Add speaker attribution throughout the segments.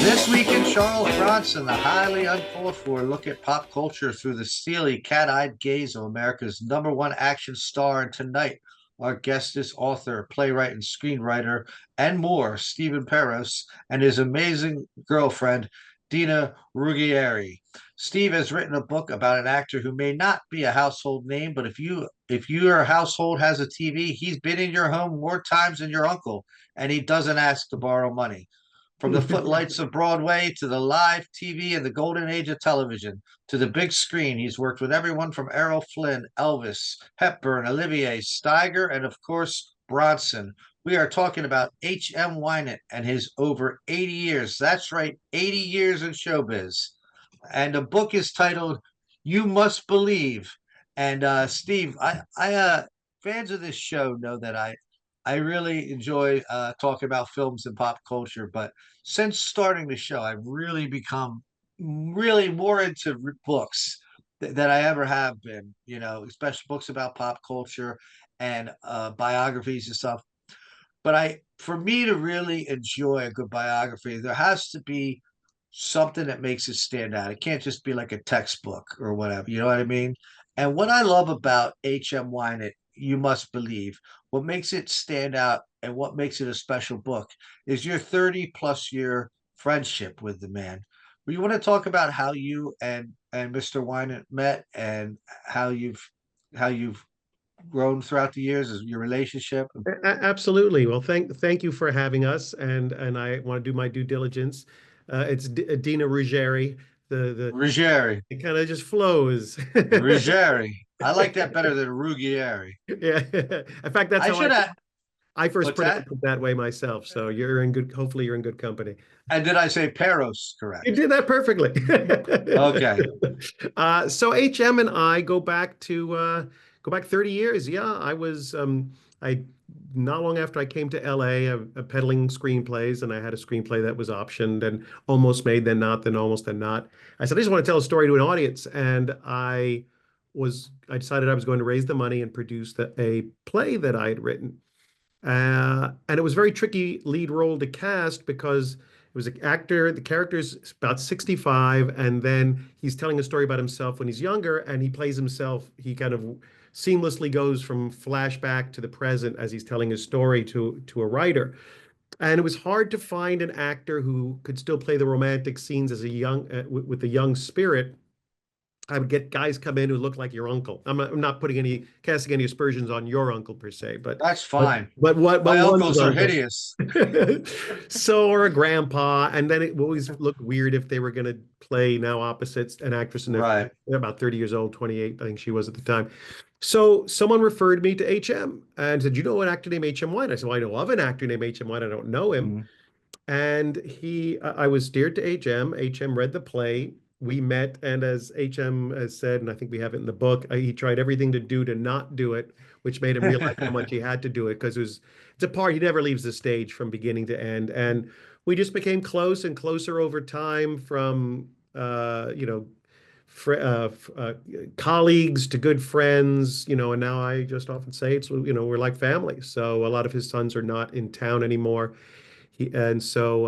Speaker 1: This week in Charles Bronson, the highly uncalled for look at pop culture through the steely, cat-eyed gaze of America's number one action star. And tonight, our guest is author, playwright, and screenwriter, and more, Stephen Peros, and his amazing girlfriend, Deana Ruggieri. Steve has written a book about an actor who may not be a household name, but if your household has a TV, he's been in your home more times than your uncle, and he doesn't ask to borrow money. From the footlights of Broadway to the live TV and the golden age of television to the big screen, he's worked with everyone from Erol Flynn, Elvis, Hepburn, Olivier, Steiger, and of course, Bronson. We are talking about HM Wynant and his over 80 years. That's right, 80 years in showbiz. And the book is titled You Must Believe. And Steve, fans of this show know that I really enjoy talking about films and pop culture, but since starting the show, I've really become really more into books than I ever have been, especially books about pop culture and biographies and stuff. But for me to really enjoy a good biography, there has to be something that makes it stand out. It can't just be like a textbook or whatever. You know what I mean? And what I love about H.M. Wynant, you must believe, what makes it stand out and what makes it a special book is your 30 plus year friendship with the man. You want to talk about how you and Mr. Wynant met and how you've grown throughout the years as your relationship?
Speaker 2: Absolutely. Well, thank you for having us, and I want to do my due diligence. It's Deana Ruggieri. The
Speaker 1: Ruggieri.
Speaker 2: it kind of just flows.
Speaker 1: Ruggieri. I like that better than Ruggieri.
Speaker 2: Yeah. In fact, that's
Speaker 1: I
Speaker 2: how
Speaker 1: should have.
Speaker 2: I first
Speaker 1: What's that?
Speaker 2: pronounced it that way myself. So you're in good. Hopefully, you're in good company.
Speaker 1: And did I say Peros
Speaker 2: You
Speaker 1: correct?
Speaker 2: did that perfectly.
Speaker 1: Okay.
Speaker 2: So HM and I go back 30 years. Yeah, I not long after I came to LA, peddling screenplays, and I had a screenplay that was optioned and almost made, then not, then almost, then not. I said, I just want to tell a story to an audience, and I decided I was going to raise the money and produce a play that I had written. And it was a very tricky lead role to cast because it was an actor, the character's about 65, and then he's telling a story about himself when he's younger, and he plays himself. He kind of seamlessly goes from flashback to the present as he's telling his story to a writer. And it was hard to find an actor who could still play the romantic scenes as a young with a young spirit. I would get guys come in who look like your uncle. I'm not putting any casting any aspersions on your uncle per se, but
Speaker 1: That's
Speaker 2: but
Speaker 1: fine.
Speaker 2: but
Speaker 1: My
Speaker 2: one's
Speaker 1: uncles are
Speaker 2: uncle.
Speaker 1: hideous.
Speaker 2: So or a grandpa, and then it always looked weird if they were going to play now opposites an actress in
Speaker 1: Right.
Speaker 2: they're about 30 years old, 28, I think she was at the time. So someone referred me to HM and said, "You know an actor named HM White?" I said, "Well, I know of an actor named HM White. I don't know him."
Speaker 1: Mhm.
Speaker 2: And I was steered to HM. HM read the play. We met, and as HM has said, and I think we have it in the book, he tried everything to do to not do it, which made him realize how much he had to do it because it's a part he never leaves the stage from beginning to end. And we just became close and closer over time from fr colleagues to good friends, and now I just often say we're like family. So a lot of his sons are not in town anymore. And so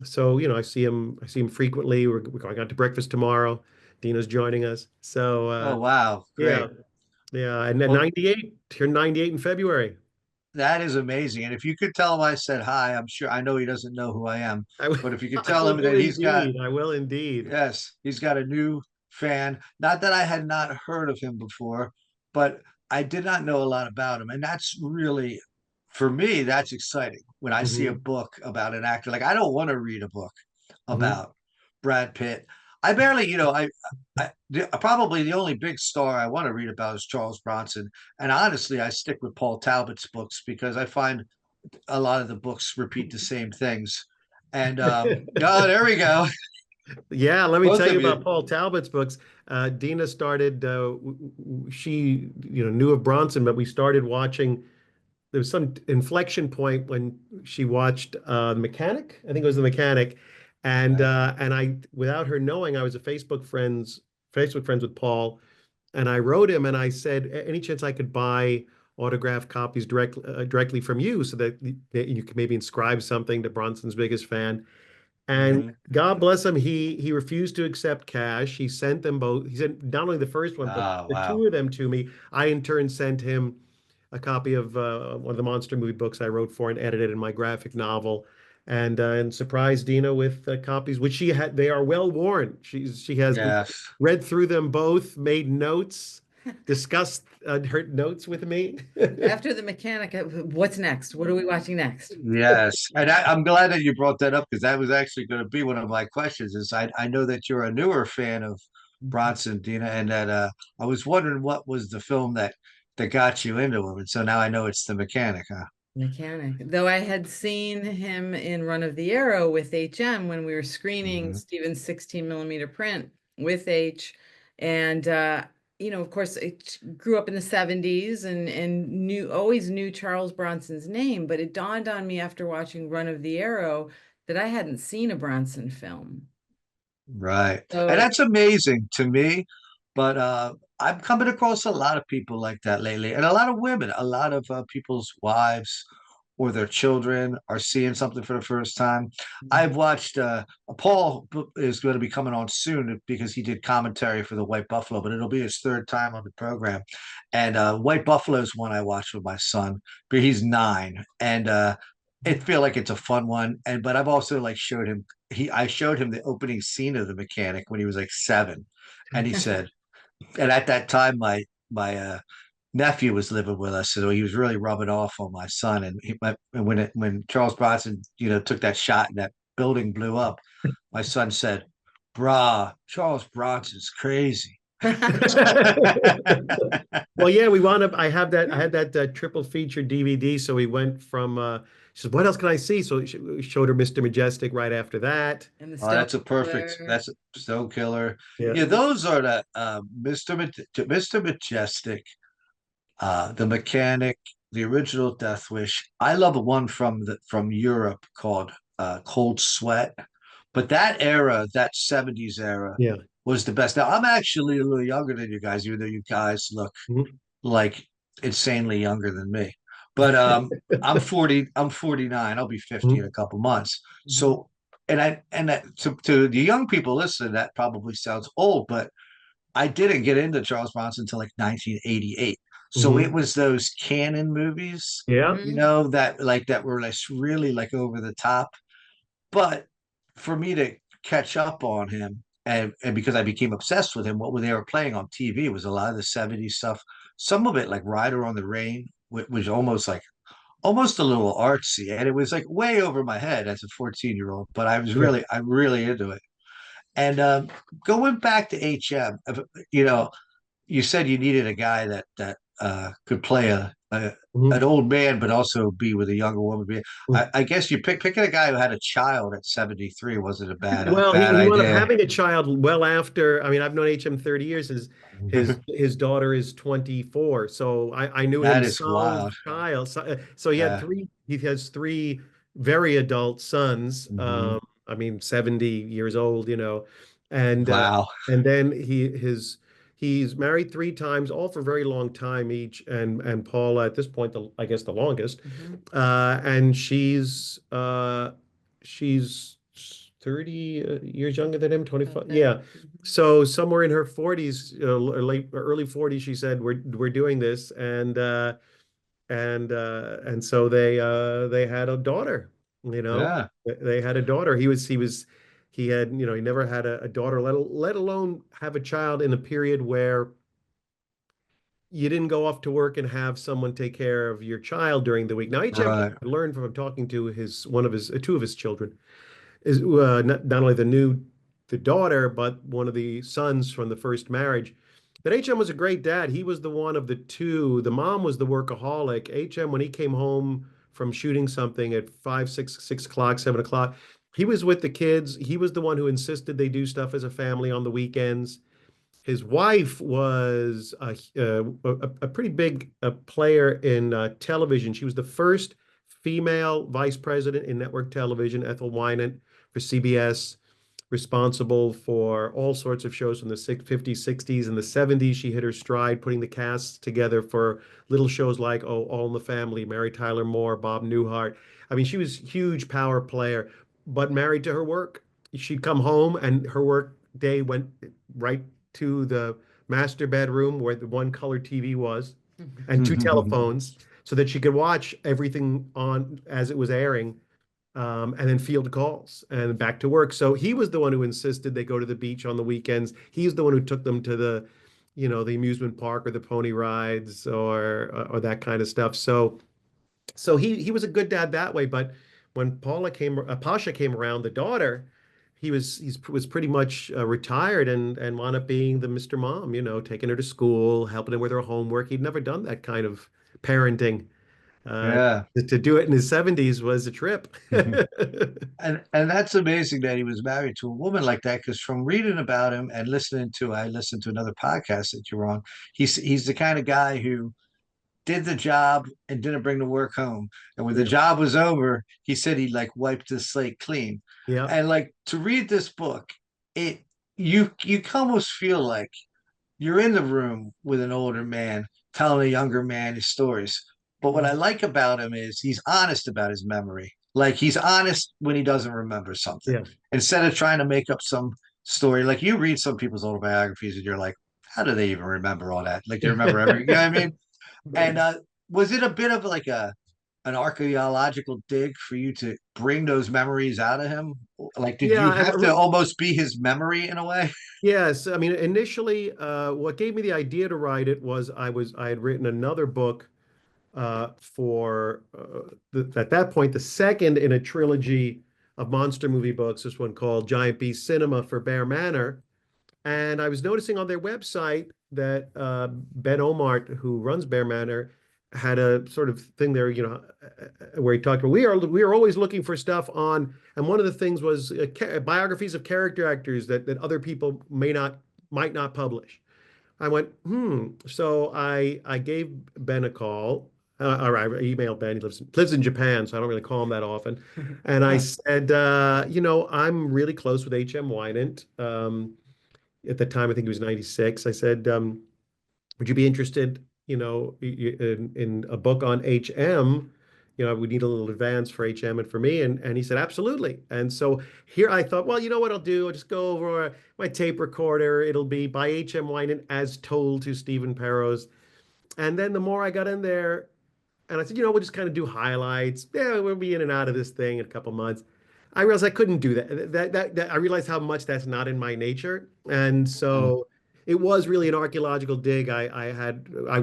Speaker 2: I see him frequently. We're going out to breakfast tomorrow. Dina's joining us. So
Speaker 1: Oh, wow.
Speaker 2: yeah,
Speaker 1: Great.
Speaker 2: yeah. And then
Speaker 1: Well,
Speaker 2: 98, turned 98 in February.
Speaker 1: that is amazing. And if you could tell him I said hi, I'm sure I know he doesn't know who I am,
Speaker 2: I, will-
Speaker 1: but if you could
Speaker 2: I
Speaker 1: tell him
Speaker 2: will
Speaker 1: that he's got,
Speaker 2: indeed. I will indeed.
Speaker 1: yes, he's got a new fan. Not that I had not heard of him before, but I did not know a lot about him. And that's really, for me, that's exciting when I see a
Speaker 2: Hmm.
Speaker 1: book about an actor. Like, I don't want to read a book
Speaker 2: Hmm.
Speaker 1: about Brad Pitt. I barely, probably the only big star I want to read about is Charles Bronson. And honestly, I stick with Paul Talbot's books because I find a lot of the books repeat the same things. And oh, there we go.
Speaker 2: Yeah, let me
Speaker 1: Both
Speaker 2: tell you
Speaker 1: of you.
Speaker 2: about Paul Talbot's books. Dina started, she, knew of Bronson, but we started watching. There was some inflection point when she watched The Mechanic. I think it was The Mechanic, and
Speaker 1: Right.
Speaker 2: without her knowing, I was Facebook friends with Paul, and I wrote him and I said, any chance I could buy autographed copies directly from you, so that you could maybe inscribe something to Bronson's biggest fan. And
Speaker 1: Hmm.
Speaker 2: God bless him, he refused to accept cash. He sent them both. He sent not only the first one, but
Speaker 1: Oh,
Speaker 2: the
Speaker 1: wow.
Speaker 2: two of them to me. I in turn sent him a copy of one of the monster movie books I wrote for and edited in my graphic novel, and surprised Deana with copies, which she had. They are well worn. She has
Speaker 1: Yes.
Speaker 2: read through them both, made notes, discussed her notes with me.
Speaker 3: After the mechanic, what's next? What are we watching next?
Speaker 1: Yes. And I'm glad that you brought that up because that was actually going to be one of my questions is I know that you're a newer fan of Bronson, Dina, and that I was wondering what was the film that got you into him. And so now I know it's The Mechanic, huh?
Speaker 3: Mechanic. Though I had seen him in Run of the Arrow with HM when we were screening
Speaker 1: Hmm.
Speaker 3: Steven's 16 millimeter print with H. And of course, it grew up in the 70s and always knew Charles Bronson's name, but it dawned on me after watching Run of the Arrow that I hadn't seen a Bronson film.
Speaker 1: Right. And
Speaker 3: So
Speaker 1: that's amazing to me. But I'm coming across a lot of people like that lately, and a lot of women, a lot of people's wives or their children are seeing something for the first time. I've watched Paul is going to be coming on soon because he did commentary for the White Buffalo, but it'll be his third time on the program. And White Buffalo is one I watched with my son, but he's 9, and it feel like it's a fun one. And but I've also like showed him I showed him the opening scene of The Mechanic when he was like 7, and he said, and at that time my nephew was living with us, so he was really rubbing off on my son. And when Charles Bronson, took that shot and that building blew up, my son said, "Brah, Charles Bronson's crazy."
Speaker 2: Well, yeah, we wound up. I had that triple feature DVD. So we went from. She said, "What else can I see?" So we showed her Mr. Majestic right after that.
Speaker 3: and the
Speaker 1: Oh,
Speaker 3: Stone
Speaker 1: that's a perfect.
Speaker 3: Killer.
Speaker 1: That's a Stone Killer.
Speaker 2: Yeah.
Speaker 1: Yeah, those are the Mr. Majestic, The Mechanic, the original Death Wish. I love the one from Europe called Cold Sweat. But that era, that 70s era,
Speaker 2: Yeah.
Speaker 1: was the best. Now I'm actually a little younger than you guys, even though you guys look
Speaker 2: Mhm.
Speaker 1: like insanely younger than me. But I'm 49. I'll be 50 in
Speaker 2: Mhm.
Speaker 1: a couple months.
Speaker 3: Mhm.
Speaker 1: So and that to the young people listening, that probably sounds old, but I didn't get into Charles Bronson until like 1988. So it
Speaker 2: Mhm.
Speaker 1: was those canon movies,
Speaker 2: Yeah.
Speaker 3: Mhm.
Speaker 1: that were like really like over the top. But for me to catch up on him, and because I became obsessed with him, what they were playing on TV was a lot of the 70s stuff. Some of it like Rider on the Rain, which was almost a little artsy, and it was like way over my head as a 14-year-old, but
Speaker 2: Yeah.
Speaker 1: I'm really into it. And going back to HM, you know, you said you needed a guy that could play an
Speaker 2: Mhm.
Speaker 1: old man, but also be with a younger woman.
Speaker 2: Mhm.
Speaker 1: I guess picking a guy who had a child at 73 wasn't a
Speaker 2: Well,
Speaker 1: bad
Speaker 2: he wound up
Speaker 1: idea.
Speaker 2: having a child well after. I mean, I've known HM 30 years. His daughter is 24. So I knew him
Speaker 1: That is
Speaker 2: so
Speaker 1: wild.
Speaker 2: child. So he had
Speaker 1: Yeah.
Speaker 2: three. He has three very adult sons.
Speaker 1: Mhm.
Speaker 2: I mean, 70 years old. And
Speaker 1: Wow.
Speaker 2: and then he's married 3 times, all for very long time each. And Paula at this point, I guess the longest.
Speaker 3: Mhm.
Speaker 2: And she's 30 years younger than him, 25.
Speaker 3: Okay.
Speaker 2: Yeah.
Speaker 3: Mhm.
Speaker 2: So somewhere in her 40s, late early 40s, she said, "We're doing this," and so they had a daughter. You know,
Speaker 1: Yeah.
Speaker 2: they had a daughter. He had he never had a daughter, let alone have a child in a period where you didn't go off to work and have someone take care of your child during the week. Now, HM
Speaker 1: Right.
Speaker 2: learned from talking to two of his children is not only the daughter, but one of the sons from the first marriage. That HM was a great dad. He was the one of the two. The mom was the workaholic. HM, when he came home from shooting something at 5, 6 o'clock, 7 o'clock, he was with the kids. He was the one who insisted they do stuff as a family on the weekends. His wife was a pretty big player in television. She was the first female vice president in network television, Ethel Wynant for CBS, responsible for all sorts of shows from the 50s, 60s, and the 70s. She hit her stride, putting the casts together for little shows like All in the Family, Mary Tyler Moore, Bob Newhart. I mean, she was a huge power player, but married to her work. she'd come home and her work day went right to the master bedroom where the one color TV was and two telephones so that she could watch everything on as it was airing, and then field calls and back to work. So he was the one who insisted they go to the beach on the weekends. He's the one who took them to the amusement park or the pony rides or that kind of stuff. So he was a good dad that way. But when Pasha came around, the daughter, was pretty much retired and wound up being the Mr. Mom, taking her to school, helping her with her homework. He'd never done that kind of parenting.
Speaker 1: Yeah.
Speaker 2: To do it in his 70s was a trip.
Speaker 1: And that's amazing that he was married to a woman like that, because from reading about him and I listened to another podcast that you're on, he's the kind of guy who did the job and didn't bring the work home. And when the
Speaker 2: Yeah.
Speaker 1: job was over, he said he like wiped the slate clean.
Speaker 2: Yeah.
Speaker 1: And like to read this book, it you almost feel like you're in the room with an older man telling a younger man his stories. But what I like about him is he's honest about his memory. Like he's honest when he doesn't remember something.
Speaker 2: Yeah.
Speaker 1: Instead of trying to make up some story. Like you read some people's autobiographies and you're like, how do they even remember all that? Like they remember every, you know what I mean? And was it a bit of like an archaeological dig for you to bring those memories out of him? Like, did you
Speaker 2: Yeah,
Speaker 1: have to almost be his memory in a way?
Speaker 2: yes. I mean, initially, what gave me the idea to write it was I had written another book for at that point the second in a trilogy of monster movie books. This one called Giant Beast Cinema for Bear Manor, and I was noticing on their website that Ben Omart, who runs Bear Manor, had a sort of thing there, where he talked about we are always looking for stuff on, and one of the things was biographies of character actors that other people might not publish. I went, So I gave Ben a call. Or I emailed Ben. He lives in Japan, so I don't really call him that often. And I said, I'm really close with HM Wynant. At the time, I think he was 96. I said, would you be interested, in a book on HM? We need a little advance for HM and for me. And he said, absolutely. And so here I thought, well, you know what I'll do? I'll just go over my tape recorder. It'll be by HM Wynant as told to Stephen Perros. And then the more I got in there, and I said, we'll just kind of do highlights. Yeah, we'll be in and out of this thing in a couple months. I realized I couldn't do that. That I realized how much that's not in my nature. And so it was really an archaeological dig.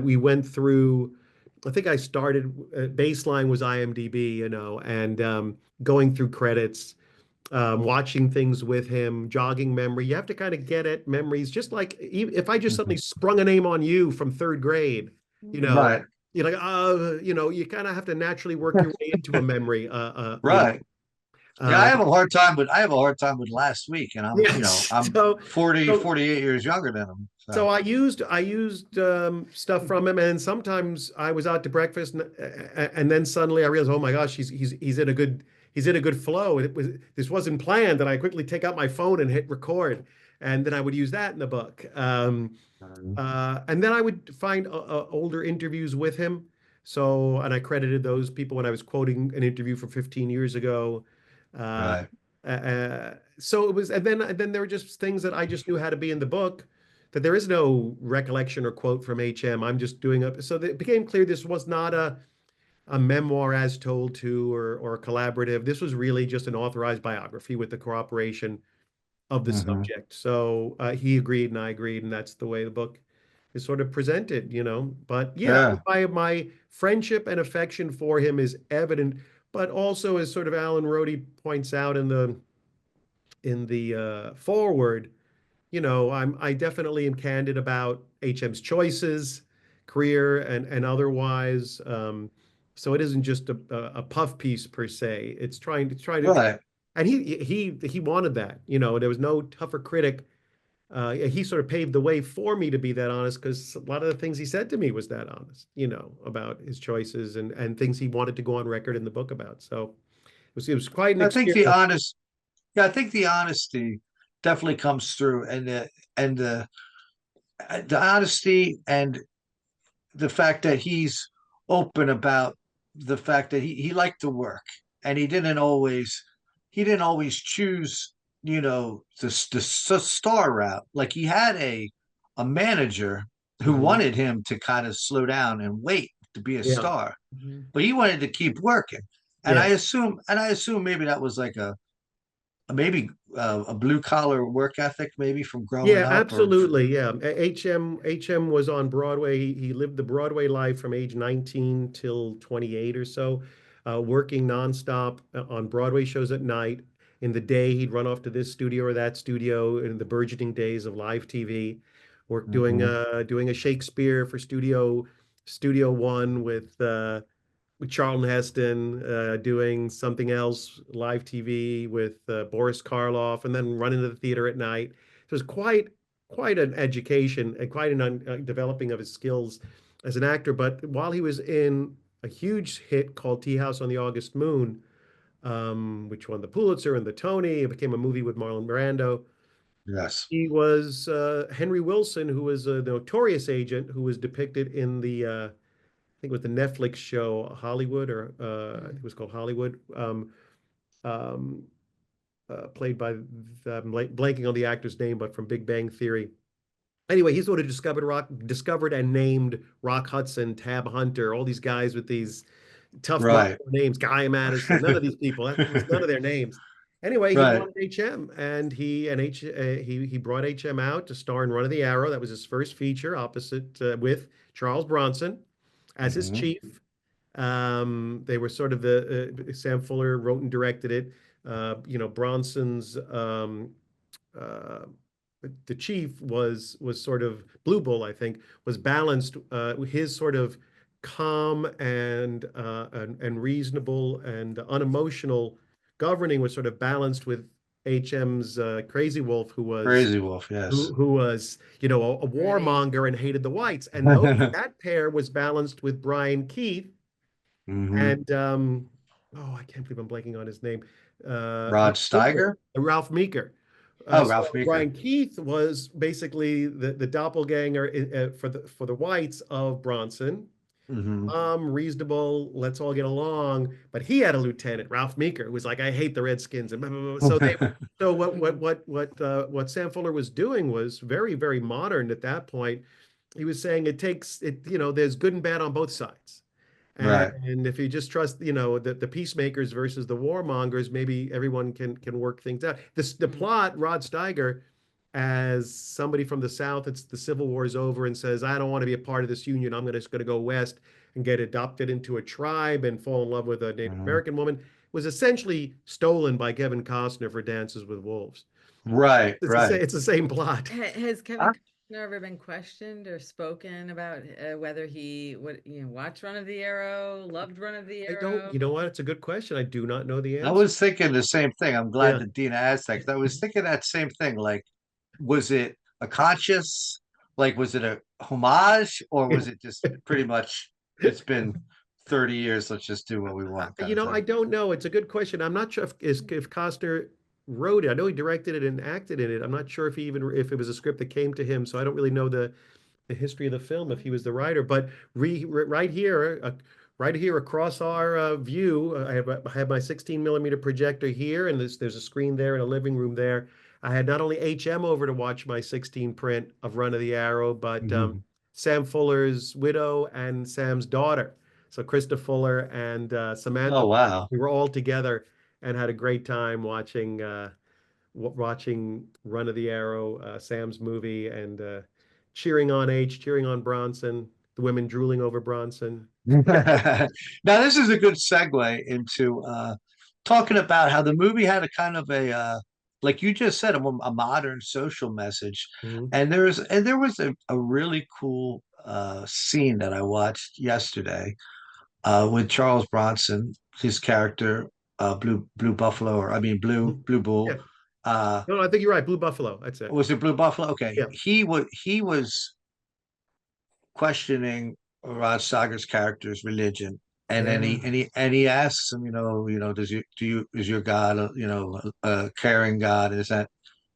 Speaker 2: We went through, I think I started, baseline was IMDb, and going through credits, watching things with him, jogging memory. You have to kind of get at memories, just like if I just suddenly sprung a name on you from third grade,
Speaker 1: Right.
Speaker 2: you're like, you kind of have to naturally work your way into a memory.
Speaker 1: Right. Yeah, I have a hard time with last week, and
Speaker 2: Yes.
Speaker 1: I'm
Speaker 2: So
Speaker 1: 48 years younger than him.
Speaker 2: So I used stuff from him, and sometimes I was out to breakfast, and then suddenly I realized, oh my gosh, he's in a good flow. This wasn't planned, and I quickly take out my phone and hit record, and then I would use that in the book. And then I would find older interviews with him. And I credited those people when I was quoting an interview from 15 years ago.
Speaker 1: Right.
Speaker 2: So it was, and then there were just things that I just knew how to be in the book, that there is no recollection or quote from HM. I'm just doing so it became clear this was not a memoir as told to or a collaborative. This was really just an authorized biography with the cooperation of the subject. So he agreed and I agreed, and that's the way the book is sort of presented, But yeah, my friendship and affection for him is evident, but also, as sort of Alan Rhodey points out in the foreword, I definitely am candid about HM's choices, career and otherwise. So it isn't just a puff piece per se. It's trying to
Speaker 1: Right.
Speaker 2: and he wanted that. There was no tougher critic. He sort of paved the way for me to be that honest, because a lot of the things he said to me was that honest, about his choices and things he wanted to go on record in the book about. So it was quite an
Speaker 1: I think
Speaker 2: experience.
Speaker 1: I think the honesty definitely comes through, and the honesty and the fact that he's open about the fact that he liked to work, and he didn't always choose the star route. Like he had a manager who
Speaker 2: Mhm.
Speaker 1: wanted him to kind of slow down and wait to be a
Speaker 2: Yeah.
Speaker 1: star,
Speaker 3: Mhm.
Speaker 1: but he wanted to keep working.
Speaker 2: Yes.
Speaker 1: And I assume maybe that was like maybe a blue collar work ethic, maybe from growing
Speaker 2: Yeah,
Speaker 1: up, or
Speaker 2: absolutely. Yeah. HM was on Broadway. He lived the Broadway life from age 19 till 28 or so, working nonstop on Broadway shows at night. In the day, he'd run off to this studio or that studio in the burgeoning days of live TV, work
Speaker 1: Mhm.
Speaker 2: doing a Shakespeare for Studio One with Charlton Heston, doing something else, live TV with Boris Karloff, and then running to the theater at night. So it was quite an education and quite an developing of his skills as an actor. But while he was in a huge hit called Tea House on the August Moon, which won the Pulitzer and the Tony, it became a movie with Marlon Brando.
Speaker 1: Yes.
Speaker 2: He was Henry Wilson, who was a notorious agent who was depicted in the I think it was the Netflix show Hollywood, or I think it was called Hollywood, um, played by blanking on the actor's name, but from Big Bang Theory. Anyway, he sort of discovered and named Rock Hudson, Tab Hunter, all these guys with these tough macho
Speaker 1: Right.
Speaker 2: names, Guy Madison, none of these people. That was none of their names. Anyway, he
Speaker 1: Right.
Speaker 2: wanted HM, and he brought HM out to star in Run of the Arrow. That was his first feature, opposite with Charles Bronson as his
Speaker 1: Mhm.
Speaker 2: chief. They were sort of Sam Fuller wrote and directed it. Bronson's uh, the chief was sort of Blue Bull, I think, was balanced. His sort of calm and reasonable and unemotional governing was sort of balanced with HM's Crazy Wolf, who was
Speaker 1: Crazy Wolf, yes.
Speaker 2: a
Speaker 3: Right.
Speaker 2: warmonger and hated the whites. And that pair was balanced with Brian Keith
Speaker 1: Hmm.
Speaker 2: and I can't believe I'm blanking on his name.
Speaker 1: Rod Steiger.
Speaker 2: Ralph Meeker.
Speaker 1: Oh,
Speaker 2: So
Speaker 1: Ralph Meeker.
Speaker 2: Brian Keith was basically the doppelganger for the whites of Bronson.
Speaker 1: Hmm.
Speaker 2: Reasonable, let's all get along. But he had a lieutenant, Ralph Meeker, who was like, I hate the Redskins, and blah, blah, blah. So what Sam Fuller was doing was very, very modern at that point. He was saying there's good and bad on both sides.
Speaker 1: Right.
Speaker 2: And if you just trust, the peacemakers versus the warmongers, maybe everyone can work things out. The plot, Rod Steiger, as somebody from the South, it's the Civil War is over and says, I don't want to be a part of this union. I'm just going to go west and get adopted into a tribe and fall in love with a Native
Speaker 1: Hmm.
Speaker 2: American woman, was essentially stolen by Kevin Costner for Dances with Wolves.
Speaker 1: Right. Right.
Speaker 2: It's the same plot.
Speaker 3: Has Kevin Costner ever been questioned or spoken about whether he watched Run of the Arrow, loved Run of the
Speaker 2: I don't,
Speaker 3: Arrow?
Speaker 2: you know what? It's a good question. I do not know the
Speaker 1: I
Speaker 2: answer.
Speaker 1: was thinking the same thing. I'm glad
Speaker 2: Yeah.
Speaker 1: that Deana asked that, 'cause I was thinking that same thing. Like, was it a conscious, like, was it a homage, or was it just pretty much it's been 30 years, let's just do what we want kind of
Speaker 2: I
Speaker 1: thing?
Speaker 2: don't know. It's a good question. I'm not sure if Costner wrote it. I know he directed it and acted in it. I'm not sure if it was a script that came to him. So I don't really know the history of the film if he was the writer. But right here across our view, I have my 16 millimeter projector here, and there's a screen there and a living room there. I had not only HM over to watch my 16 print of Run of the Arrow, but
Speaker 1: Mhm.
Speaker 2: Sam Fuller's widow and Sam's daughter. So Krista Fuller and Samantha
Speaker 1: Oh,
Speaker 2: Fuller,
Speaker 1: wow.
Speaker 2: we were all together and had a great time watching Run of the Arrow, Sam's movie, and cheering on Bronson, the women drooling over Bronson.
Speaker 1: Now, this is a good segue into talking about how the movie had a kind of like you just said, a modern social message.
Speaker 2: Mhm.
Speaker 1: And there was a really cool scene that I watched yesterday with Charles Bronson, his character, Blue Buffalo, or I mean
Speaker 2: Mhm.
Speaker 1: Blue Bull.
Speaker 2: Yeah.
Speaker 1: Uh,
Speaker 2: No, I think you're right. Blue Buffalo. That's it.
Speaker 1: was it Blue Buffalo? Okay,
Speaker 2: Yeah.
Speaker 1: he was questioning Rod Steiger's character's religion, and then
Speaker 2: Yeah.
Speaker 1: he asks him, is your God, a caring God? Is that?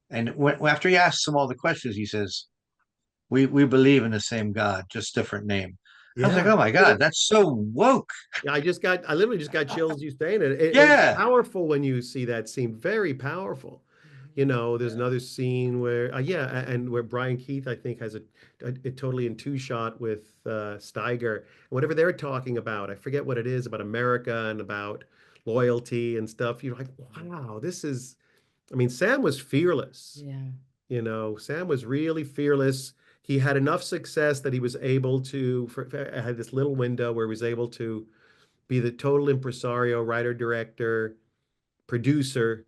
Speaker 1: And after he asks him all the questions, he says, we believe in the same God, just different name. I was like,
Speaker 2: Yeah.
Speaker 1: oh my God, that's so woke.
Speaker 2: Yeah, I literally just got chills you saying it. It's
Speaker 1: Yeah.
Speaker 2: powerful when you see that scene, very powerful. You know, there's another scene where, yeah, and where Brian Keith, I think, has a totally in two shot with Steiger, whatever they're talking about. I forget what it is about America and about loyalty and stuff. You're like, wow, this is, I mean, Sam was fearless.
Speaker 3: Yeah.
Speaker 2: You know, Sam was really fearless. He had enough success that he was able to, had this little window where he was able to be the total impresario, writer, director, producer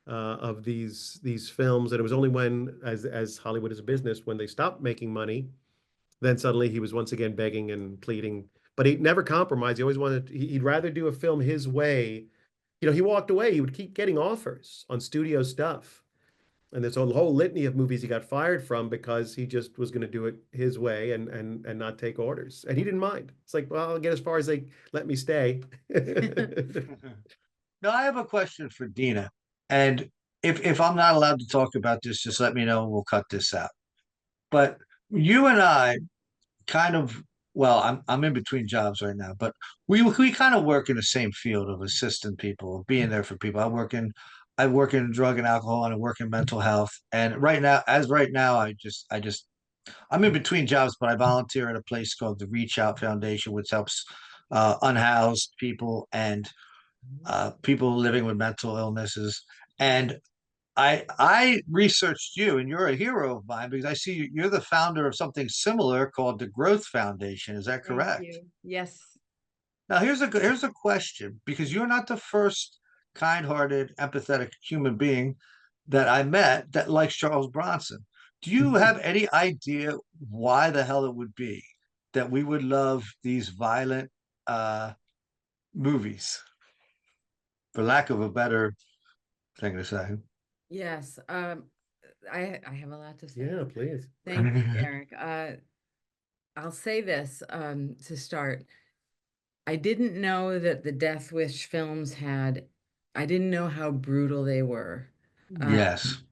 Speaker 2: of these films. And it was only when, as Hollywood is a business, when they stopped making money, then suddenly he was once again begging and pleading. But he never compromised. He always wanted, he'd rather do a film his way. You know, he walked away. He would keep getting offers on studio stuff. And there's a whole litany of movies he got fired from because he just was going to do it his way and not take orders. And he didn't mind. It's like, well, I'll get as far as they let me stay.
Speaker 1: Now, I have a question for Deana. And if I'm not allowed to talk about this, just let me know and we'll cut this out. But you and I kind of, well, I'm in between jobs right now, but we kind of work in the same field of assisting people, of being there for people. I work in drug and alcohol and I work in mental health. And right now, I'm in between jobs, but I volunteer at a place called the Reach Out Foundation, which helps unhoused people and people living with mental illnesses. And I researched you, and you're a hero of mine because I see you're the founder of something similar called the Growth Foundation. Is that
Speaker 3: Thank
Speaker 1: correct?
Speaker 3: you. Yes.
Speaker 1: Now here's a question because you're not the first kind-hearted, empathetic human being that I met that likes Charles Bronson. Do you have any idea why the hell it would be that we would love these violent movies, for lack of a better thing to say?
Speaker 3: Yes. I have a lot to say.
Speaker 2: Yeah, please.
Speaker 3: Thank you, Eric. I'll say this to start. I didn't know that the Death Wish films I didn't know how brutal they were.
Speaker 1: Yes.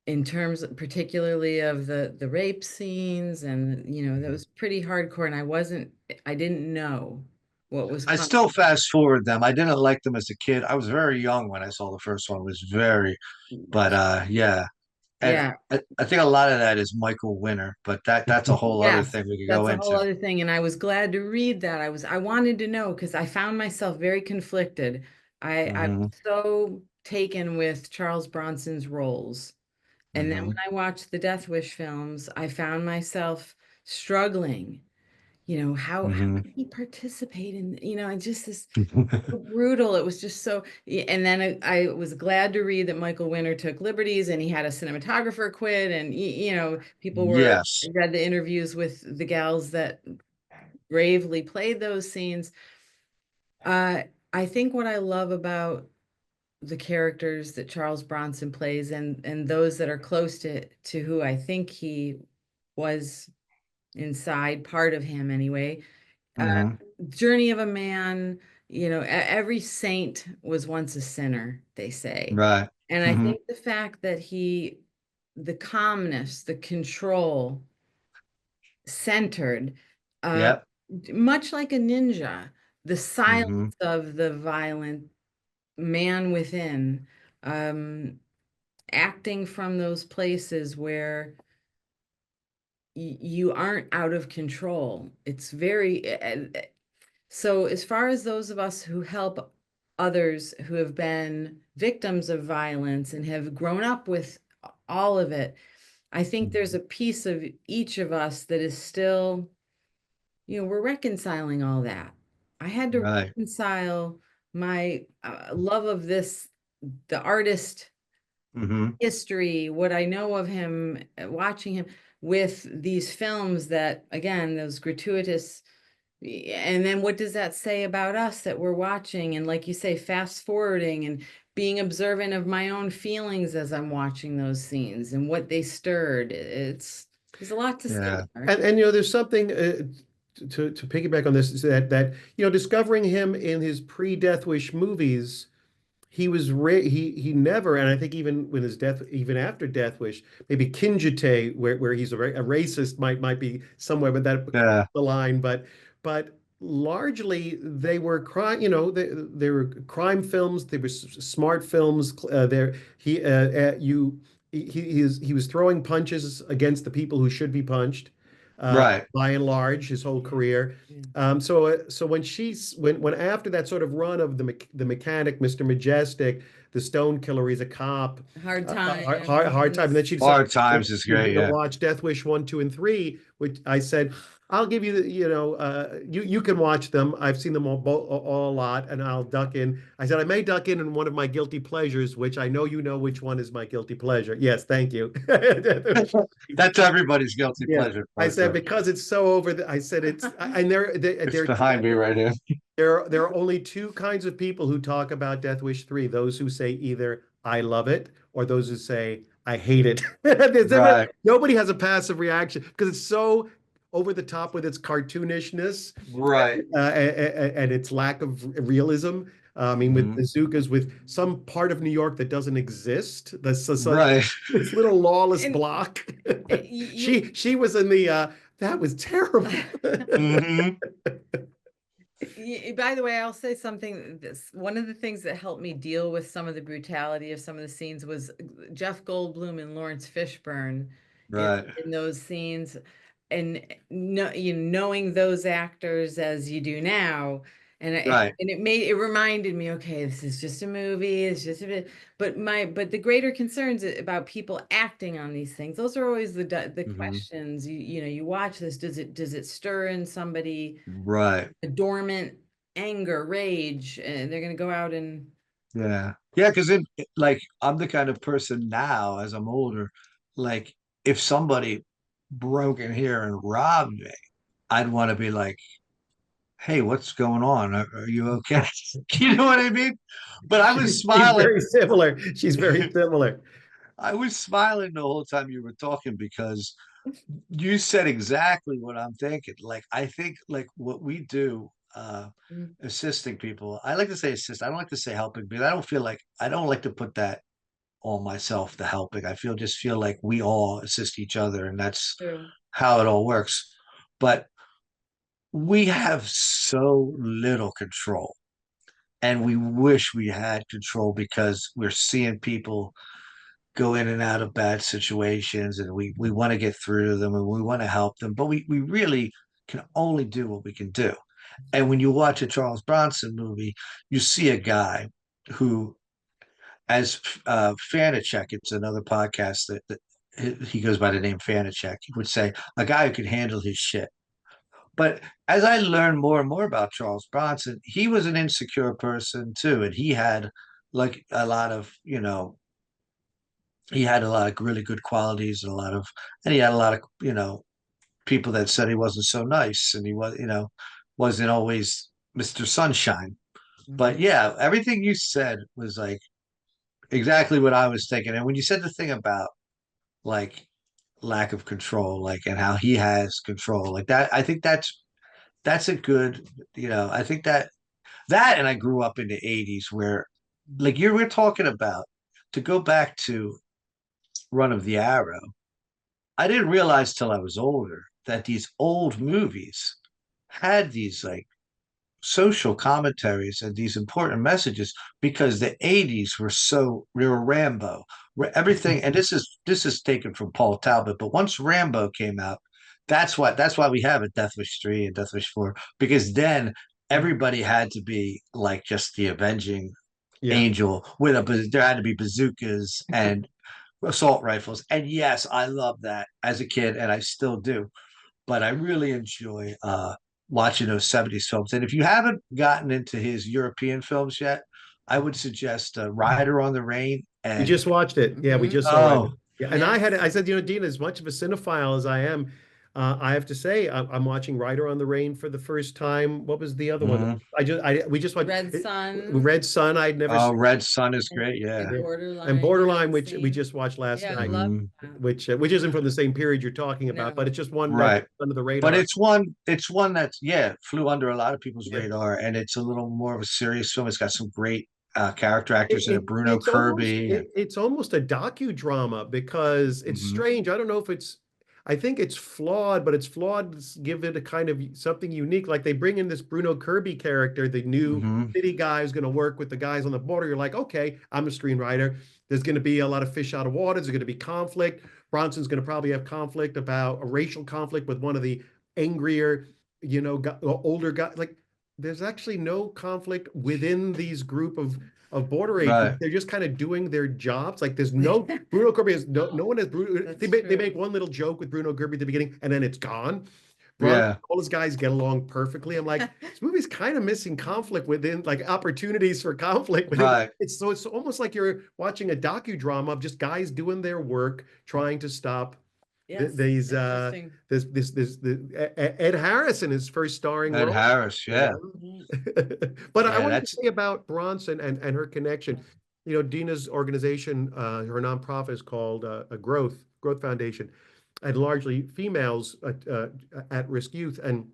Speaker 3: In terms particularly of the rape scenes, and that was pretty hardcore, and I didn't know what was
Speaker 1: I
Speaker 3: coming.
Speaker 1: still fast forward them. I didn't like them as a kid. I was very young when I saw the first one. It was very, but yeah. And
Speaker 3: Yeah.
Speaker 1: I think a lot of that is Michael Winner, but that's a whole other
Speaker 3: Yes,
Speaker 1: thing we could
Speaker 3: that's
Speaker 1: go
Speaker 3: a whole
Speaker 1: into.
Speaker 3: other thing. And I was glad to read that. I wanted to know because I found myself very conflicted. I
Speaker 1: Hmm.
Speaker 3: was so taken with Charles Bronson's roles. And then when
Speaker 1: Hmm.
Speaker 3: I watched the Death Wish films, I found myself struggling. How
Speaker 1: Hmm.
Speaker 3: could he participate in, and just this so brutal. It was just so, and then I was glad to read that Michael Winner took liberties and he had a cinematographer quit. And, people
Speaker 1: Yes.
Speaker 3: read the interviews with the gals that bravely played those scenes. I think what I love about the characters that Charles Bronson plays and those that are close to who I think he was inside, part of him anyway.
Speaker 1: Hmm.
Speaker 3: Journey of a man, every saint was once a sinner, they say.
Speaker 1: Right.
Speaker 3: And I
Speaker 1: Hmm.
Speaker 3: think the fact that the calmness, the control, centered, uh,
Speaker 1: Yep.
Speaker 3: much like a ninja, the
Speaker 1: Hmm.
Speaker 3: silence of the violent man within, um, acting from those places where you aren't out of control. It's very, so as far as those of us who help others who have been victims of violence and have grown up with all of it, I think there's a piece of each of us that is still, we're reconciling all that. I had to
Speaker 1: Right.
Speaker 3: reconcile my love of the artist
Speaker 1: Hmm.
Speaker 3: history, what I know of him, watching him with these films that, again, those gratuitous. And then what does that say about us that we're watching? And like you say, fast forwarding and being observant of my own feelings as I'm watching those scenes and what they stirred. There's a lot to say
Speaker 1: Yeah.
Speaker 3: there.
Speaker 2: And there's something to piggyback on this is that discovering him in his pre-Death Wish movies, he never, and I think even when his death, even after Death Wish, maybe Kinjite, where he's a racist might be somewhere, but that
Speaker 1: Yeah.
Speaker 2: the line, but largely they were crime, they were crime films. They were smart films. There, he was throwing punches against the people who should be punched.
Speaker 1: Right.
Speaker 2: By and large, his whole career. So when after that sort of run of the mechanic, Mr. Majestic, the Stone Killer, he's a cop.
Speaker 3: Hard Time.
Speaker 2: Hard Time. And then she
Speaker 1: Hard
Speaker 2: decided
Speaker 1: Times is great.
Speaker 2: to
Speaker 1: Yeah.
Speaker 2: watch Death Wish 1, 2, and 3, which I said, I'll give you you can watch them. I've seen them all a lot, and I'll duck in. I said I may duck in one of my guilty pleasures, which I know you know which one is my guilty pleasure. Yes, thank you.
Speaker 1: That's everybody's guilty pleasure.
Speaker 2: I said because it's so I said it's and
Speaker 1: it's behind me right here.
Speaker 2: There are only two kinds of people who talk about Death Wish 3. Those who say either I love it or those who say I hate it.
Speaker 1: Right.
Speaker 2: Nobody has a passive reaction because it's so over the top with its cartoonishness,
Speaker 1: right,
Speaker 2: and its lack of realism. I mean, with bazookas, with some part of New York that doesn't exist. That's
Speaker 1: right.
Speaker 2: This little lawless block. She was in the. That was terrible.
Speaker 3: By the way, I'll say something. One of the things that helped me deal with some of the brutality of some of the scenes was Jeff Goldblum and Lawrence Fishburne in those scenes. And knowing those actors as you do now, and it reminded me, okay, this is just a movie, it's just a bit, but the greater concerns about people acting on these things, those are always the questions. You watch this, does it stir in somebody a dormant anger, rage, and they're gonna go out and
Speaker 1: because like I'm the kind of person now as I'm older, like if somebody broke in here and robbed me, I'd want to be like, hey, what's going on? Are you okay? You know what I mean? But I was smiling.
Speaker 2: She's very similar.
Speaker 1: I was smiling the whole time you were talking because you said exactly what I'm thinking. Like, I think like what we do, assisting people, I like to say assist. I don't like to say helping because I don't like to put that on myself, the helping. I just feel like we all assist each other, and that's how it all works. But we have so little control, and we wish we had control because we're seeing people go in and out of bad situations, and we want to get through to them and we want to help them, but we really can only do what we can do. And when you watch a Charles Bronson movie, you see a guy who, as Fanachek, it's another podcast that he goes by the name Fanachek, he would say a guy who could handle his shit. But as I learned more and more about Charles Bronson, he was an insecure person too, and he had like a lot of he had a lot of really good qualities and he had a lot of people that said he wasn't so nice, and he wasn't always Mr. Sunshine. But yeah, everything you said was like exactly what I was thinking. And when you said the thing about like lack of control, like, and how he has control, like that, I think that's a good, I think that, and I grew up in the 80s where like we're talking about, to go back to Run of the Arrow, I didn't realize till I was older that these old movies had these like social commentaries and these important messages, because the 80s were Rambo, everything. And this is taken from Paul Talbot, but once Rambo came out, that's why we have a Death Wish 3 and Death Wish 4, because then everybody had to be like just the avenging angel there had to be bazookas and assault rifles. And yes, I love that as a kid, and I still do, but I really enjoy watching those 70s films. And if you haven't gotten into his European films yet, I would suggest Rider on the Rain. And
Speaker 2: we just watched it. Yeah, we just saw it. Yeah, and I said, Deana, as much of a cinephile as I am, I have to say I'm watching Rider on the Rain for the first time. What was the other one? We just watched
Speaker 3: Red Sun.
Speaker 2: Red Sun. I'd never.
Speaker 1: Oh, Red Sun is great. Yeah.
Speaker 3: And
Speaker 2: Borderline, which we just watched last night, which isn't from the same period you're talking about, but it's just one under the radar.
Speaker 1: But it's one that's flew under a lot of people's radar, and it's a little more of a serious film. It's got some great character actors in it. Bruno Kirby.
Speaker 2: It's almost a docudrama because it's strange. I don't know if it's. I think it's flawed, but it's flawed to give it a kind of something unique. Like they bring in this Bruno Kirby character, the new
Speaker 1: Hmm.
Speaker 2: city guy who's going to work with the guys on the border. You're like, okay, I'm a screenwriter. There's going to be a lot of fish out of water. There's going to be conflict. Bronson's going to probably have conflict about a racial conflict with one of the angrier, older guys. Like there's actually no conflict within these group of border agents.
Speaker 1: Right.
Speaker 2: They're just kind of doing their jobs. Like there's no Bruno Kirby has no one has Bruno.
Speaker 3: That's
Speaker 2: They make
Speaker 3: true.
Speaker 2: one little joke with Bruno Kirby at the beginning, and then it's gone. Bronson,
Speaker 1: Yeah.
Speaker 2: all those guys get along perfectly. I'm like, this movie's kind of missing conflict within, like opportunities for conflict within.
Speaker 1: Right.
Speaker 2: It's almost like you're watching a docudrama of just guys doing their work, trying to stop
Speaker 3: Yes,
Speaker 2: these
Speaker 3: interesting.
Speaker 2: Ed Harris in his first starring
Speaker 1: Ed
Speaker 2: role.
Speaker 1: Harris. Yeah.
Speaker 3: Mhm.
Speaker 2: But I
Speaker 1: Yeah.
Speaker 2: wanted to
Speaker 1: That's
Speaker 2: say about Bronson and her connection. Deana's organization, her nonprofit is called a Growth Foundation, and largely females at-risk youth. And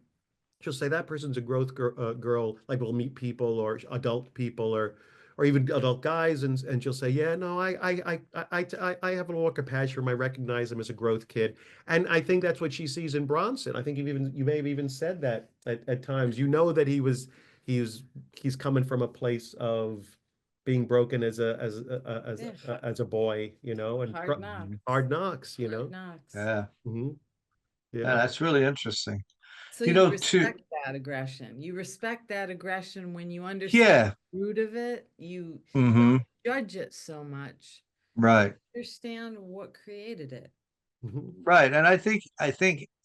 Speaker 2: she'll say that person's a growth girl, like will meet people or adult people or even adult guys, and she'll say, yeah, no, I have a little more compassion for him. I recognize him as a growth kid, and I think that's what she sees in Bronson. I think you may have even said that at times. That he's coming from a place of being broken
Speaker 3: Yeah,
Speaker 2: as a boy, and
Speaker 3: hard knocks.
Speaker 2: hard knocks,
Speaker 3: Hard knocks.
Speaker 1: yeah.
Speaker 2: Mhm.
Speaker 1: Yeah.
Speaker 2: Yeah.
Speaker 1: That's really interesing.
Speaker 3: So
Speaker 1: You
Speaker 3: you
Speaker 1: know, to
Speaker 3: respect that aggression. You respect that aggression when you understand
Speaker 1: yeah.
Speaker 3: the root of it. You
Speaker 1: Hmm.
Speaker 3: judge it so much.
Speaker 1: Right.
Speaker 3: Understand what created it.
Speaker 2: Mhm.
Speaker 1: Right. And I think,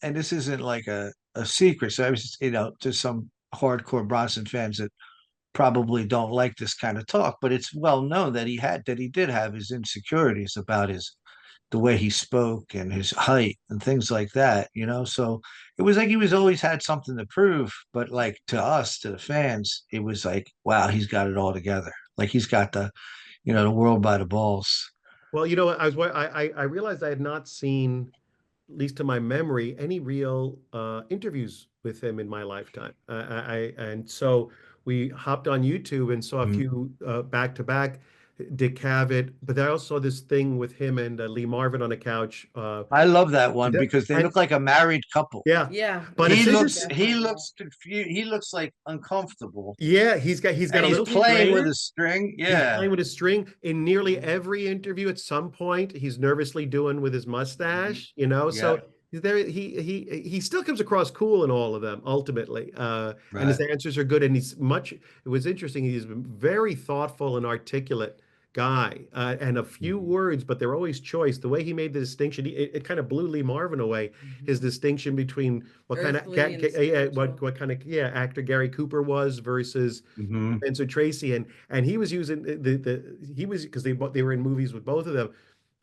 Speaker 1: and this isn't like a secret. So I was, to some hardcore Bronson fans that probably don't like this kind of talk, but it's well known that he did have his insecurities about the way he spoke and his height and things like that. So it was like he was always had something to prove, but like to us, to the fans, it was like, wow, he's got it all together. Like he's got the world by the balls.
Speaker 2: Well, I realized I had not seen, at least to my memory, any real interviews with him in my lifetime. And so we hopped on YouTube and saw a
Speaker 1: Mhm.
Speaker 2: few back to back. Dick Cavett, but I also saw this thing with him and Lee Marvin on a couch.
Speaker 1: I love that one
Speaker 2: And,
Speaker 1: because they
Speaker 2: and
Speaker 1: look like a married couple.
Speaker 2: yeah,
Speaker 3: Yeah,
Speaker 2: but
Speaker 1: He
Speaker 2: it's
Speaker 1: looks
Speaker 2: interesting.
Speaker 1: he
Speaker 3: definitely.
Speaker 1: looks confused. He looks like uncomfortable.
Speaker 2: Yeah, he's got
Speaker 1: And
Speaker 2: a
Speaker 1: he's
Speaker 2: little
Speaker 1: playing with
Speaker 2: string.
Speaker 1: a string.
Speaker 2: He's
Speaker 1: Yeah.
Speaker 2: playing with a string in nearly every interview. At some point, he's nervously doing with his
Speaker 1: Mhm.
Speaker 2: mustache,
Speaker 1: Yeah.
Speaker 2: So there, he still comes across cool in all of them ultimately, and his
Speaker 1: Right.
Speaker 2: answers are good. And it was interesting. He's a very thoughtful and articulate guy, and a few
Speaker 1: Mhm.
Speaker 2: words, but they're always choice. The way he made the distinction, it kind of blew Lee Marvin away. His
Speaker 3: Mhm.
Speaker 2: distinction between what kind of
Speaker 3: Earthly and
Speaker 2: what
Speaker 3: spiritual.
Speaker 2: kind of actor Gary Cooper was versus
Speaker 1: Hmm.
Speaker 2: Spencer Tracy, and he was using he was because they were in movies with both of them,